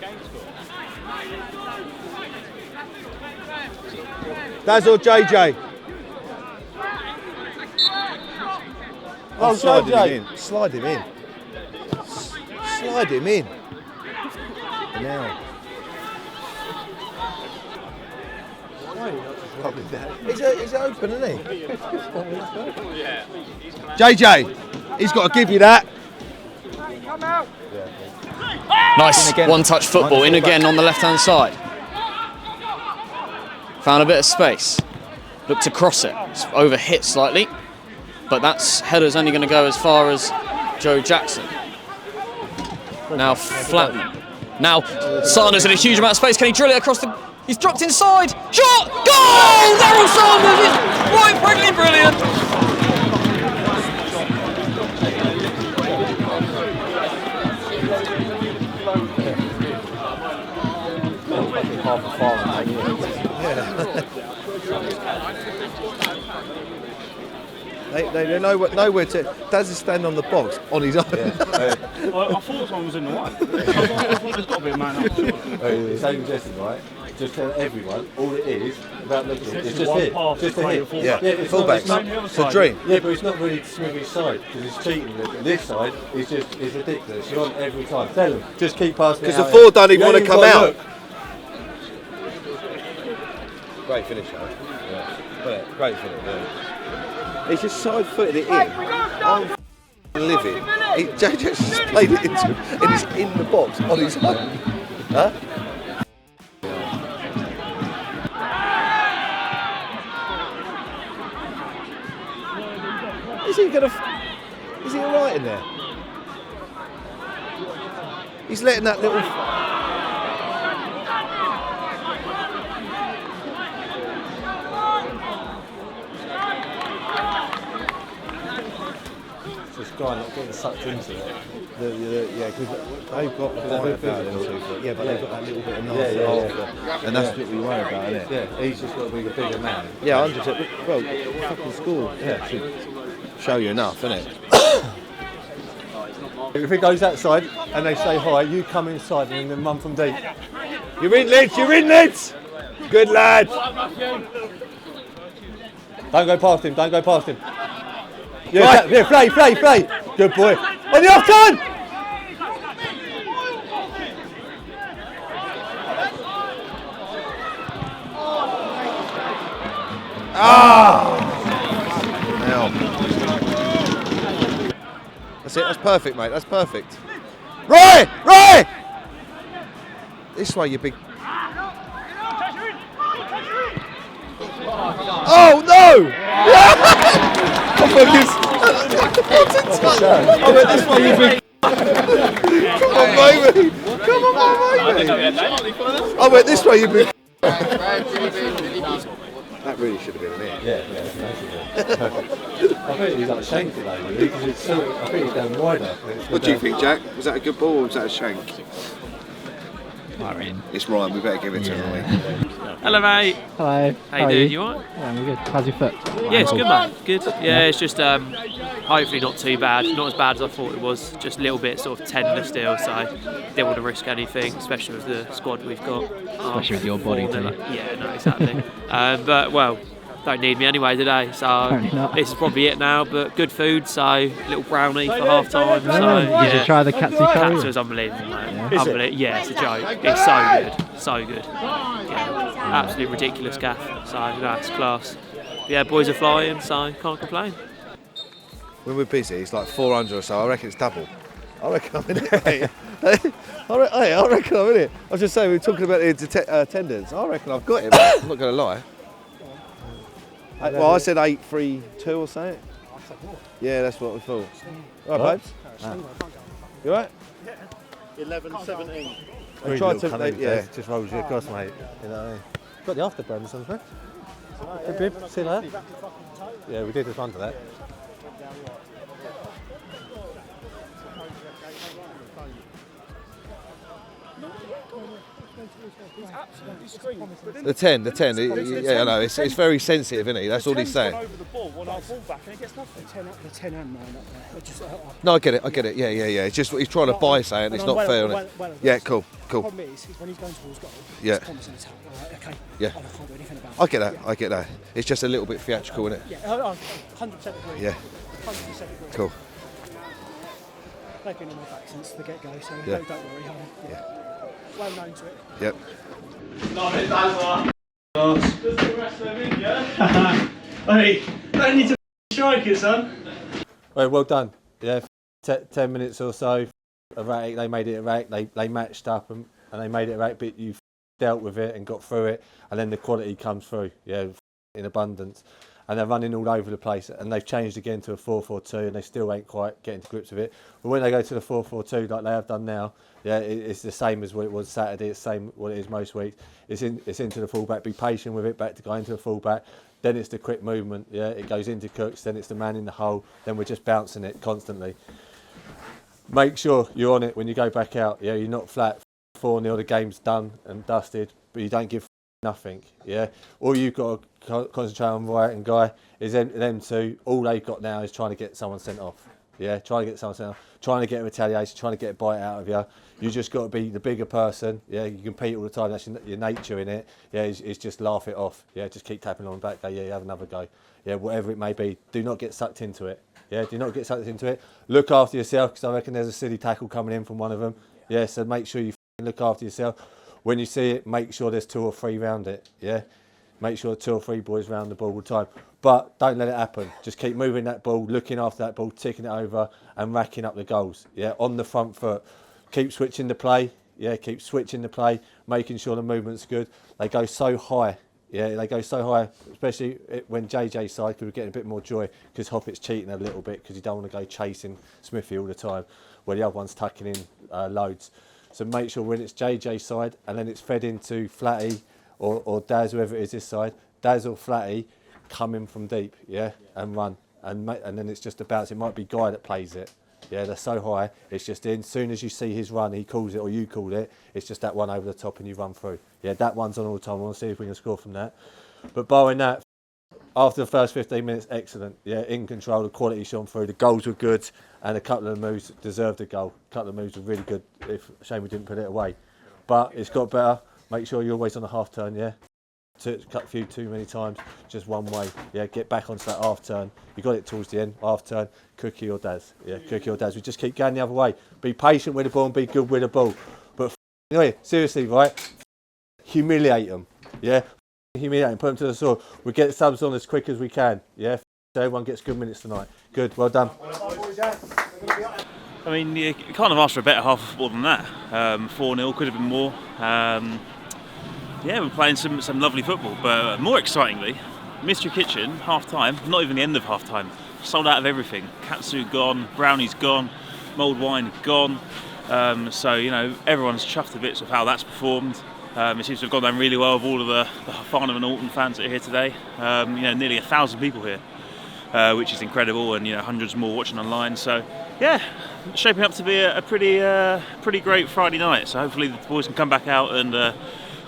Daz or JJ? Slide him in. Now. He's open, isn't he? JJ, he's got to give you that. Nice one-touch football in again on the left-hand side. Found a bit of space. Looked to cross it. It's overhit slightly, but that's header's only going to go as far as Joe Jackson. Now Flatman. Now Sanders in a huge amount of space. Can he drill it across the? He's dropped inside. Shot! Goal! Daryl Sanders is quite frankly brilliant. half a farm, mate. They know nowhere to. Daz is standing on the box on his own. I thought someone was in the way. I thought there's got to be a man up. The same suggestion, right? Just tell everyone all it is without looking. It's just one here. pass Just to to hit. play Yeah, fullbacks. It's a dream. Yeah, but it's not really smoothing side because it's cheating. This side is just ridiculous. You're on every time. Tell them. Just keep passing. Because the four don't even want to come out. Great finish, though. Yeah. Great finish. Yeah. He's just side-footed it in. I'm livid. JJ's just played it into, and he's in the box on his own. Huh? Is he alright in there? He's letting that little. Just guy not getting sucked into it. Yeah, because they've got the fire about them too. Yeah, but they've got that little bit of nasty yeah. and that's what we worry about, isn't it? Yeah, he's just got to be the bigger man. Yeah, 100%. Well, fucking school. Yeah, should show you enough, innit? If it goes outside and they say hi, you come inside and then run from deep. You're in, Lids! You're in, Lids! Good lad! Don't go past him, don't go past him. Yeah, right. Play! Good boy. On the off turn! Now. That's it, that's perfect, mate, that's perfect. Right! This way, you big... Oh, no! I went this way, you big... Come on, baby! I went this way, you big... That really should have been in it. Yeah. I think he's like shanked today, really, because it's so, I think he's down wider. What do you think, Jack? Was that a good ball or was that a shank? Ryan. It's Ryan, we better give it to him, haven't we? Hello, mate. Hello. How you doing? You alright? Yeah, I'm good. How's your foot? Yeah, it's good, man. Good. Yeah, it's just hopefully not too bad. Not as bad as I thought it was. Just a little bit sort of tender still, so didn't want to risk anything, especially with the squad we've got. Especially with your body, too. Yeah, no, exactly. But well, don't need me anyway today, so this is probably it now. But good food, so little brownie for half time. So Did you try the katsu curry? Katsu is unbelievable, mate. Unbelievable. Yeah, it's a joke. It's so good, so good. Yeah, absolutely ridiculous gaff. So that's class. Yeah, boys are flying, so can't complain. When we're busy, it's like 400 or so. I reckon it's double. I reckon I'm in it. I reckon I'm in it. I was just saying, we were talking about the attendance. I reckon I've got it, mate. I'm not going to lie. Well, I said 8-3-2 or something. Yeah, that's what we thought. All right, babes? You all right? 11-17. I tried to, just rolls you across, mate. You know what I mean? Got the afterburn or something, Hey, babe, see you later. Yeah, we did respond to that. The 10. Yeah, I know. It's very sensitive, isn't he? That's all he's saying. Over the ball when I fall back and it gets nothing. The 10 and 9 up there. Just, No, I get it. Yeah. It's just he's trying to buy something. It's not fair, isn't it? Yeah, cool. The problem is when he's going towards goal, Yeah. he's an attack. Right, okay. Yeah. I can't do anything about it. I get that. It's just a little bit theatrical, isn't it? Yeah, I 100% agree. Yeah. 100% agree. Cool. They've been on my back since the get-go, so Yeah. don't worry. Well known to it. Yep. Hey, don't need to strike it, son. Right, well done. Yeah, 10 minutes or so. Erratic. They made it erratic. They matched up and they made it erratic, but you dealt with it and got through it, and then the quality comes through. Yeah, in abundance. And they're running all over the place, and they've changed again to a 4-4-2, and they still ain't quite getting to grips with it. But when they go to the 4-4-2 like they have done now, yeah, it's the same as what it was Saturday. It's the same what it is most weeks. It's into the fullback. Be patient with it. Back to go into the fullback. Then it's the quick movement. Yeah, it goes into Cooks. Then it's the man in the hole. Then we're just bouncing it constantly. Make sure you're on it when you go back out. Yeah, you're not flat 4-0. The game's done and dusted. but you don't give nothing. Yeah, all you've got to concentrate on, Wright and Guy, is them two. All they've got now is trying to get someone sent off. Yeah, trying to get someone sent off, trying to get a retaliation, trying to get a bite out of you. You just got to be the bigger person. Yeah, you compete all the time. That's your nature in it. Yeah, it's just laugh it off. Yeah, just keep tapping on the back. Go, yeah, you have another go. Yeah, whatever it may be. Do not get sucked into it. Yeah, do not get sucked into it. Look after yourself, because I reckon there's a silly tackle coming in from one of them. Yeah, so make sure you look after yourself. When you see it, make sure there's 2 or 3 round it. Yeah, make sure 2 or 3 boys round the ball all the time. But don't let it happen. Just keep moving that ball, looking after that ball, ticking it over and racking up the goals. Yeah, on the front foot. Keep switching the play. Yeah, keep switching the play, making sure the movement's good. They go so high. Yeah, they go so high, especially when JJ's side could be getting a bit more joy because Hoppett's cheating a little bit because you don't want to go chasing Smithy all the time where the other one's tucking in loads. So make sure when it's JJ's side and then it's fed into Flatty or Daz, whoever it is this side, Daz or Flatty, come in from deep, yeah, and run. And then it's just a bounce. It might be Guy that plays it. Yeah, they're so high. It's just in. As soon as you see his run, he calls it or you call it. It's just that one over the top and you run through. Yeah, that one's on all the time. I want to see if we can score from that. But barring that, after the first 15 minutes, excellent. Yeah, in control. The quality shone through. The goals were good, and a couple of the moves deserved a goal. A couple of the moves were really good. Shame we didn't put it away. But it's got better. Make sure you're always on a half turn. Yeah. Cut a few too many times, just one way. Yeah, get back onto that half turn. You got it towards the end, half turn, Cookie or Daz. Yeah, Cookie or Daz. We just keep going the other way. Be patient with the ball and be good with the ball. But anyway, seriously, right? Humiliate them. Yeah, humiliate them. Put them to the sword. We get subs on as quick as we can. Yeah, so everyone gets good minutes tonight. Good, well done. I mean, you can't have asked for a better half of football than that. 4-0 could have been more. Yeah, we're playing some lovely football, but more excitingly, Mystery Kitchen, half-time, not even the end of half-time, sold out of everything. Katsu gone, brownies gone, mulled wine gone. So, you know, everyone's chuffed to bits of how that's performed. It seems to have gone down really well with all of the Farnham and Alton fans that are here today. You know, nearly 1,000 people here, which is incredible, and, you know, hundreds more watching online. So, yeah, shaping up to be a pretty great Friday night. So hopefully the boys can come back out and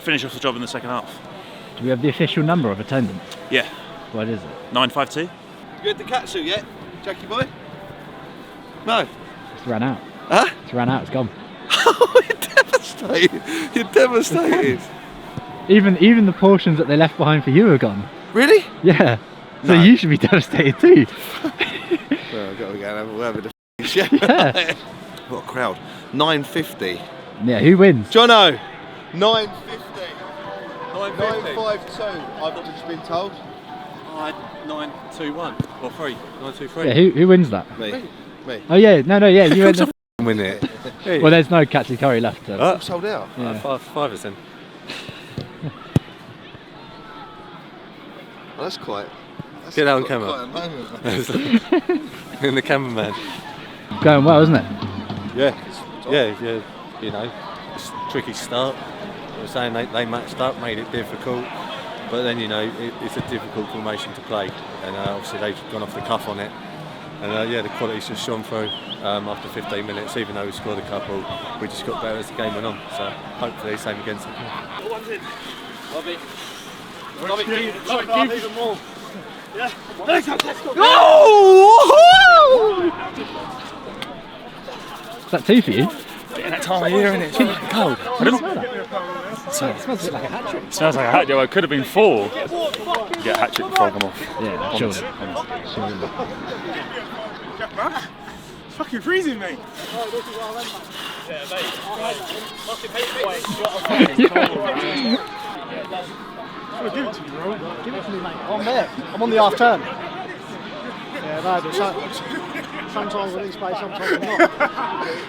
finish off the job in the second half. Do we have the official number of attendance? Yeah. What is it? 952. You had the Katsu yet, Jackie boy? No. It's run out. Huh? It's run out, it's gone. Oh, you're devastated. You're devastated. Even the portions that they left behind for you are gone. Really? Yeah. So No. you should be devastated too. Well, I've got to go and have a the show. Yeah. What a crowd. 950. Yeah, who wins? Jono. 950. 952. I've just been told. 921 or 3. 923. Yeah, who wins that? Me. Oh yeah, no, yeah, you went the... Win it. Well, there's no Katsu curry left. So. Sold out. Yeah. 5 then. Well, that's quite. Get out on quite camera. a moment. In the cameraman. Going well, isn't it? Yeah, you know, it's a tricky start. I was saying they matched up, made it difficult, but then, you know, it's a difficult formation to play, and obviously they've gone off the cuff on it. And yeah, the quality's just shone through after 15 minutes, even though we scored a couple, we just got better as the game went on. So hopefully same against them. Love it. Love it. Love it. Even more. Yeah. Let's go. Is that 2 for you? Getting that time of year, isn't it? It's fucking cold. It smells like a hat trick. It smells like a hat trick. Well, it could have been 4. Get a hat trick before I come off. Yeah, sure. It's fucking freezing, mate. Give it to me, bro. Give it to me, mate. I'm there. I'm on the half turn. Yeah, no, but sometimes I'm in space, sometimes I'm not.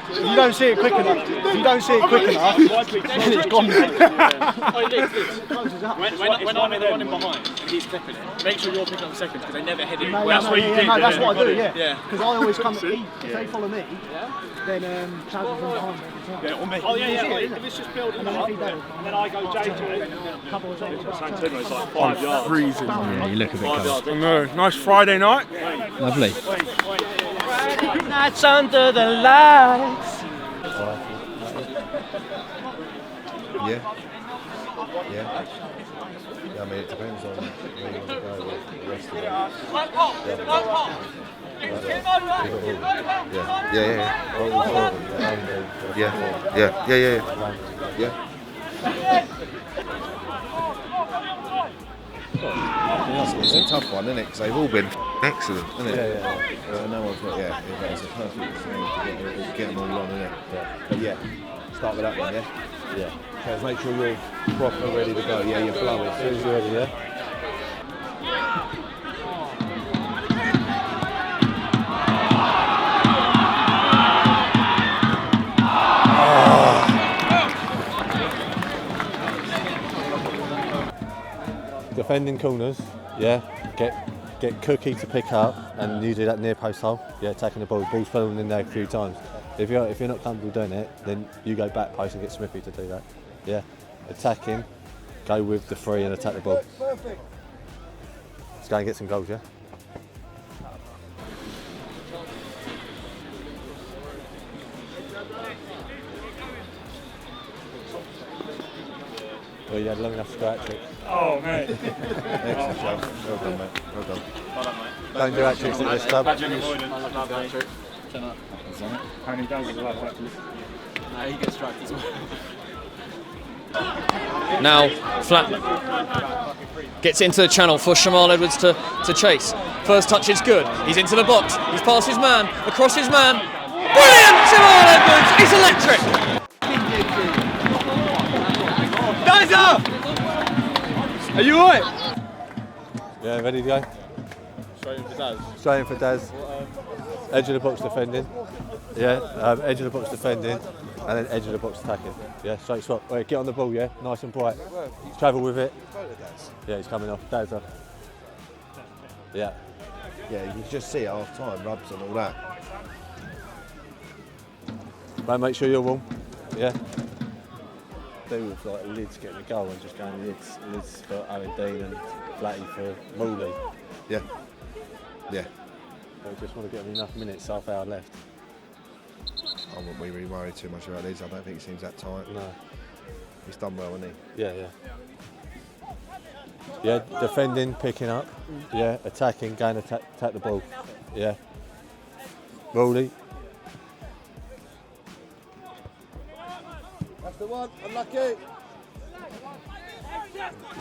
If you don't see it quick enough, then it's gone. When I'm in the running behind, he's clipping it. Make sure you're picking up seconds because they never head it. No, That's what you did. No, that's what I do, yeah. Because I always come, if they follow me, then travel from behind every time. Yeah, or me. Oh, yeah. If it's just building up, and then I go J to it. It's like 5 yards. Freezing. Yeah, you look a bit cold. Nice Friday night. Lovely. Nights under the lights. Yeah. Yeah. Yeah, I mean, it depends on where you want to go with the rest of it. It's a tough one, isn't it? Because they've all been excellent, isn't it? So no one's got, it's a perfect thing to get them all on, isn't it? But start with that one, yeah? Yeah. Okay, make sure you're proper ready to go. Yeah, you're blowing as soon as you're ready, yeah? Defending corners, get Cookie to pick up, and you do that near post hole. Yeah, taking the ball's falling in there a few times. If you're not comfortable doing it, then you go back post and get Smithy to do that. Yeah, attacking, go with the free and attack the ball. Let's go and get some goals, yeah. Well, you had long enough to go hat trick. Oh, mate. Excellent job. Well done, mate. Well done. Well done, mate. Don't do hat tricks at this club. I love hat trick. How many does he love hat tricks? No, he gets striped as well. Now, Flatman gets into the channel for Shamal Edwards to chase. First touch is good. He's into the box. He's past his man, across his man. Brilliant! Shamal Edwards! He's electric! Are you alright? Yeah, ready to go? Straight in for Daz. Straight in for Daz. Edge of the box defending. Yeah, edge of the box defending, and then edge of the box attacking. Yeah, straight swap. Wait, get on the ball, yeah? Nice and bright. Travel with it. Yeah, he's coming off. Daz up. Yeah. Yeah, you can just see at half time, rubs and all that. Right, make sure you're warm. Yeah. Do with like lids getting a goal and just going lids for Owen Dean and Flatty for Mooley. Yeah. Yeah. I just want to get him enough minutes, half hour left. I wouldn't be really worried too much about Lids. I don't think he seems that tight. No. He's done well, hasn't he? Yeah, yeah. Yeah, defending, picking up. Yeah, attacking, going to attack the ball. Yeah. Mooley. That's the one, unlucky.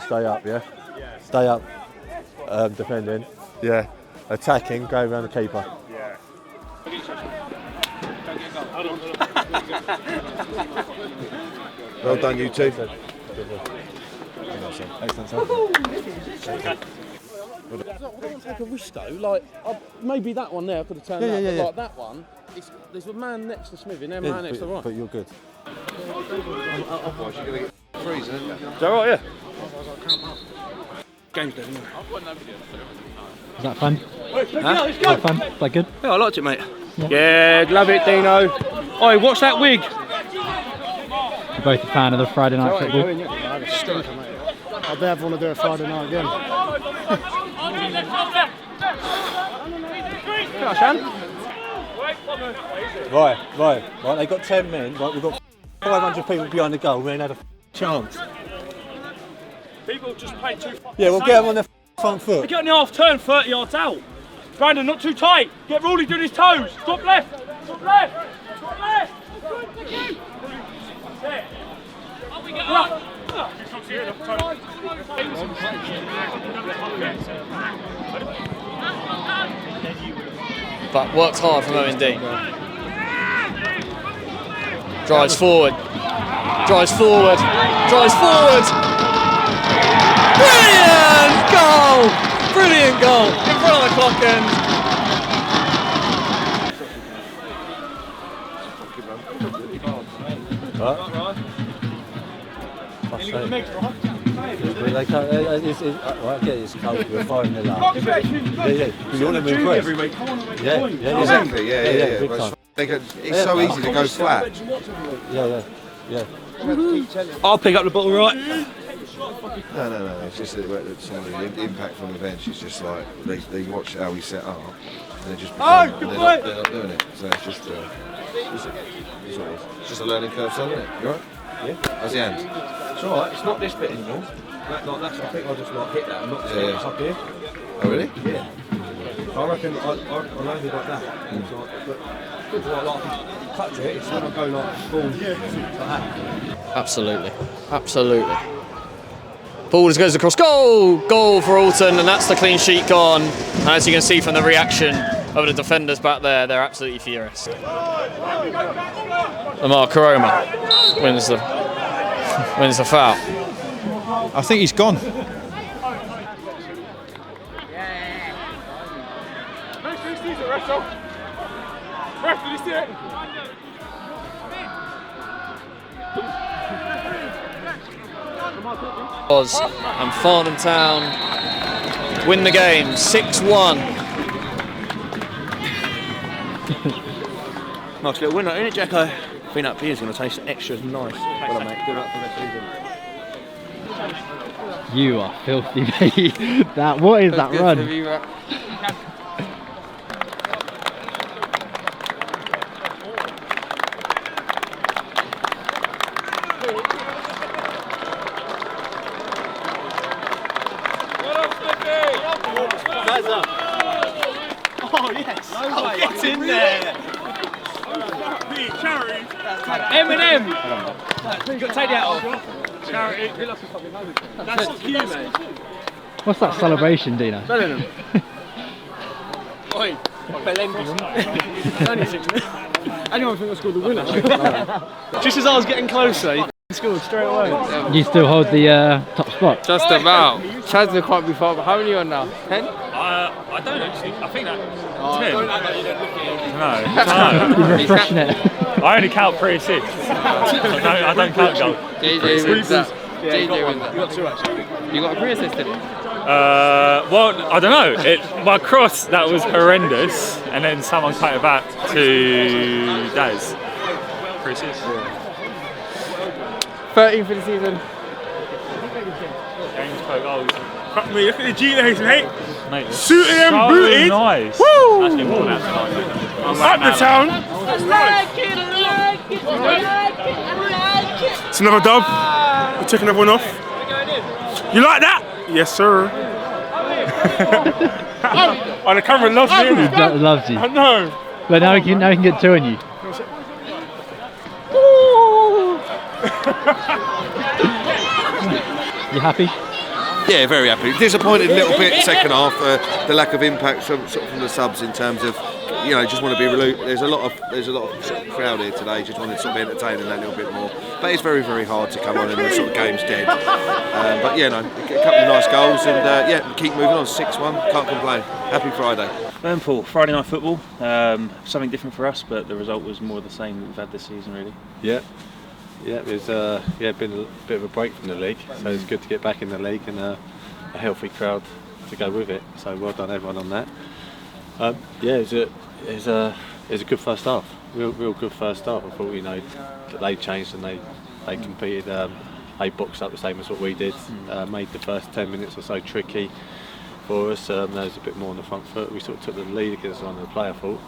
Stay up, yeah? Stay up. Defending. Yeah. Attacking, go around the keeper. Yeah. Well done, you two. Excellent, sir. Take a risk though, like maybe that one there I could have turned out, but like that one, there's a man next to Smithy and a man next to right. But you're good. Otherwise you're going to get freezing, isn't it? Is that right, yeah? Game's dead, isn't it? Is that fun? Huh? Is that fun? Is that good? Yeah, I liked it, mate. Yeah, love it, Dino. Oi, watch that wig. You're both a fan of the Friday night football. I'd never want to do a Friday night again. Right. They've got 10 men. Right, we've got 500 people behind the goal. We ain't had a chance. People just play too. Yeah, we'll get them on their front foot. They get on the half turn 30 yards out. Brandon, not too tight. Get Rawley doing his toes. Stop left. Stop left. Stop left. That's it. Up we get up. But works hard from Owen Dean. Drives forward. Drives forward. Drives forward. Brilliant goal! Brilliant goal in front of the clock end. It's cold. We're 5-0 up. Yeah. You want to move quick? Yeah. Exactly. Yeah. It's so easy to go flat. Yeah. I'll pick up the bottle, right? No. It's just that some of the impact from the bench is just like they watch how we set up and they just they're not doing it. So it's just it's just a learning curve, son, isn't it? You alright? Yeah. How's the hand? It's alright, it's not this bit anymore. That's, I think I just hit that and knocked it up here. Oh really? Yeah. I reckon I landed like that. But good like touch it, it's when I go like boom, like that. Absolutely. Ball just goes across, goal for Alton, and that's the clean sheet gone. And as you can see from the reaction of the defenders back there, they're absolutely furious. Lamar Karoma wins the foul. I think he's gone. And Farnham Town win the game 6-1. Nice little winner, isn't it, Jacko? I think that beer's going to taste extra nice. Well done, mate. Good luck for the season. You are filthy, mate. What is that run? Oh yes! Oh, get in there! Eminem! You got to take that off. Charity. That's cute, mate. What's that celebration, Dino? Bellingham. Oi, Bellingham. Only 6 minutes. Anyone think I scored the winner? Just as I was getting closer, he scored straight away. You still hold the top spot? Just about. Chad's can't be far, but how many are you on now? 10? I don't actually. I think that. 10. Don't act like you don't look at it. No. You're refreshing it. I only count 3 assists. I don't count goals. JJ wins that. Yeah, you got 2 actually. You got a 3 assist, didn't you? Well, I don't know. My cross, that was horrendous, and then someone cut it back to Daz. 3 assists. 13 for the season. James per goals. Fuck me, look at the G-legs, mate. Mate, Suited and so booted. Nice. Woo! Actually, more than that. Up the town. It's another dub. We're taking everyone off. You like that? Yes, sir. Oh, the camera loves me. He loves you. I know. But now he can get 2 on you. You happy? Yeah, very happy. Disappointed a little bit second half, the lack of impact from the subs in terms of, just want to be there's a lot of sort of crowd here today. Just wanted to sort of be entertaining that little bit more. But it's very, very hard to come on and the sort of game's dead. But yeah, no, a couple of nice goals and keep moving on. 6-1, can't complain. Happy Friday. Paul, Friday night football. Something different for us, but the result was more the same that we've had this season, really. Yeah, it's been a bit of a break from the league, so it's good to get back in the league and a healthy crowd to go with it. So well done everyone on that. It's a good first half. Real good first half. I thought that they changed and they competed. They boxed up the same as what we did. Made the first 10 minutes or so tricky for us. There was a bit more on the front foot. We sort of took the lead against one of the play, I thought.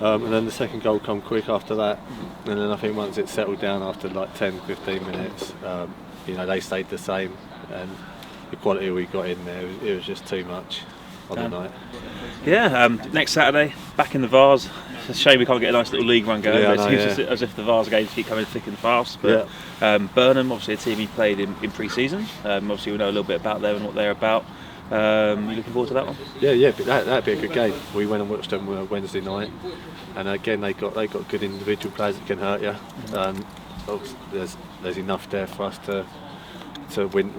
And then the second goal come quick after that, and then I think once it settled down after like 10-15 minutes, they stayed the same, and the quality we got in there, it was just too much on the night. Yeah, next Saturday, back in the Vars. It's a shame we can't get a nice little league run going, but it seems as if the Vars games keep coming thick and fast. But Burnham, obviously a team he played in pre-season, obviously we know a little bit about them and what they're about. You looking forward to that one? Yeah, that'd be a good game. We went and watched them Wednesday night, and again they got good individual players that can hurt you. There's enough there for us to win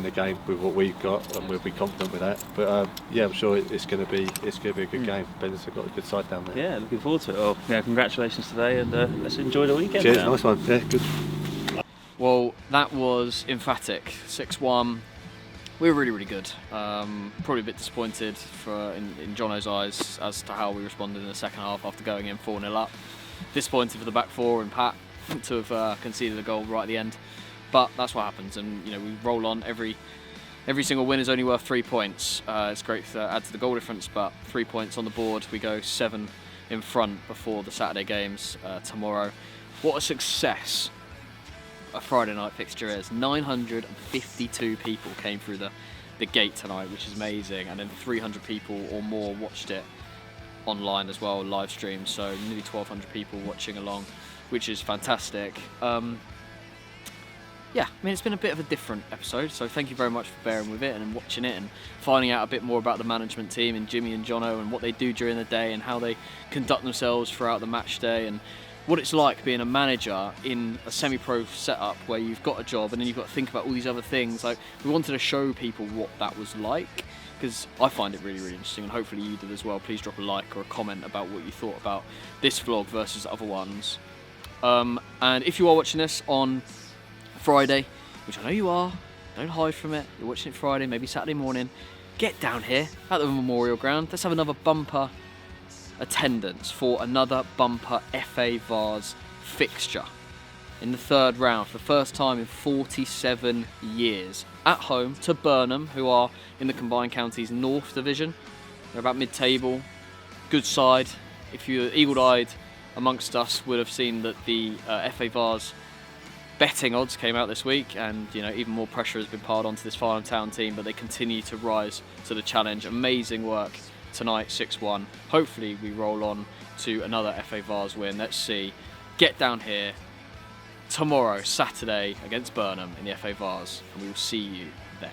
the game with what we've got, and we'll be confident with that. But I'm sure it's going to be a good game. Ben's got a good side down there. Yeah, looking forward to it. Well, congratulations today, and let's enjoy the weekend. Cheers, now. nice one. Yeah, good. Well, that was emphatic. 6-1. We were really, really good. Probably a bit disappointed in Jono's eyes as to how we responded in the second half after going in 4-0 up. Disappointed for the back four and Pat to have conceded a goal right at the end. But that's what happens, and we roll on. Every single win is only worth 3 points. It's great to add to the goal difference, but 3 points on the board. We go 7 in front before the Saturday games tomorrow. What a success a Friday night fixture is. 952 people came through the gate tonight, which is amazing, and then 300 people or more watched it online as well, live stream, so nearly 1,200 people watching along, which is fantastic. Yeah, I mean, it's been a bit of a different episode, so thank you very much for bearing with it and watching it and finding out a bit more about the management team and Jimmy and Jono and what they do during the day and how they conduct themselves throughout the match day and what it's like being a manager in a semi-pro setup where you've got a job and then you've got to think about all these other things. Like, we wanted to show people what that was like, because I find it really, really interesting, and hopefully you did as well. Please drop a like or a comment about what you thought about this vlog versus other ones. And if you are watching this on Friday, which I know you are, don't hide from it, you're watching it Friday, maybe Saturday morning, get down here at the Memorial Ground. Let's have another bumper attendance for another bumper FA Vars fixture in the third round for the first time in 47 years, at home to Burnham, who are in the Combined Counties North Division. They're about mid-table, good side. If you're eagle-eyed amongst us, would have seen that the FA Vars betting odds came out this week, and you know, even more pressure has been piled onto this Farnham Town team, but they continue to rise to the challenge. Amazing work tonight, 6-1. Hopefully we roll on to another FA Vars win. Let's see. Get down here tomorrow, Saturday, against Burnham in the FA Vars, and we will see you then.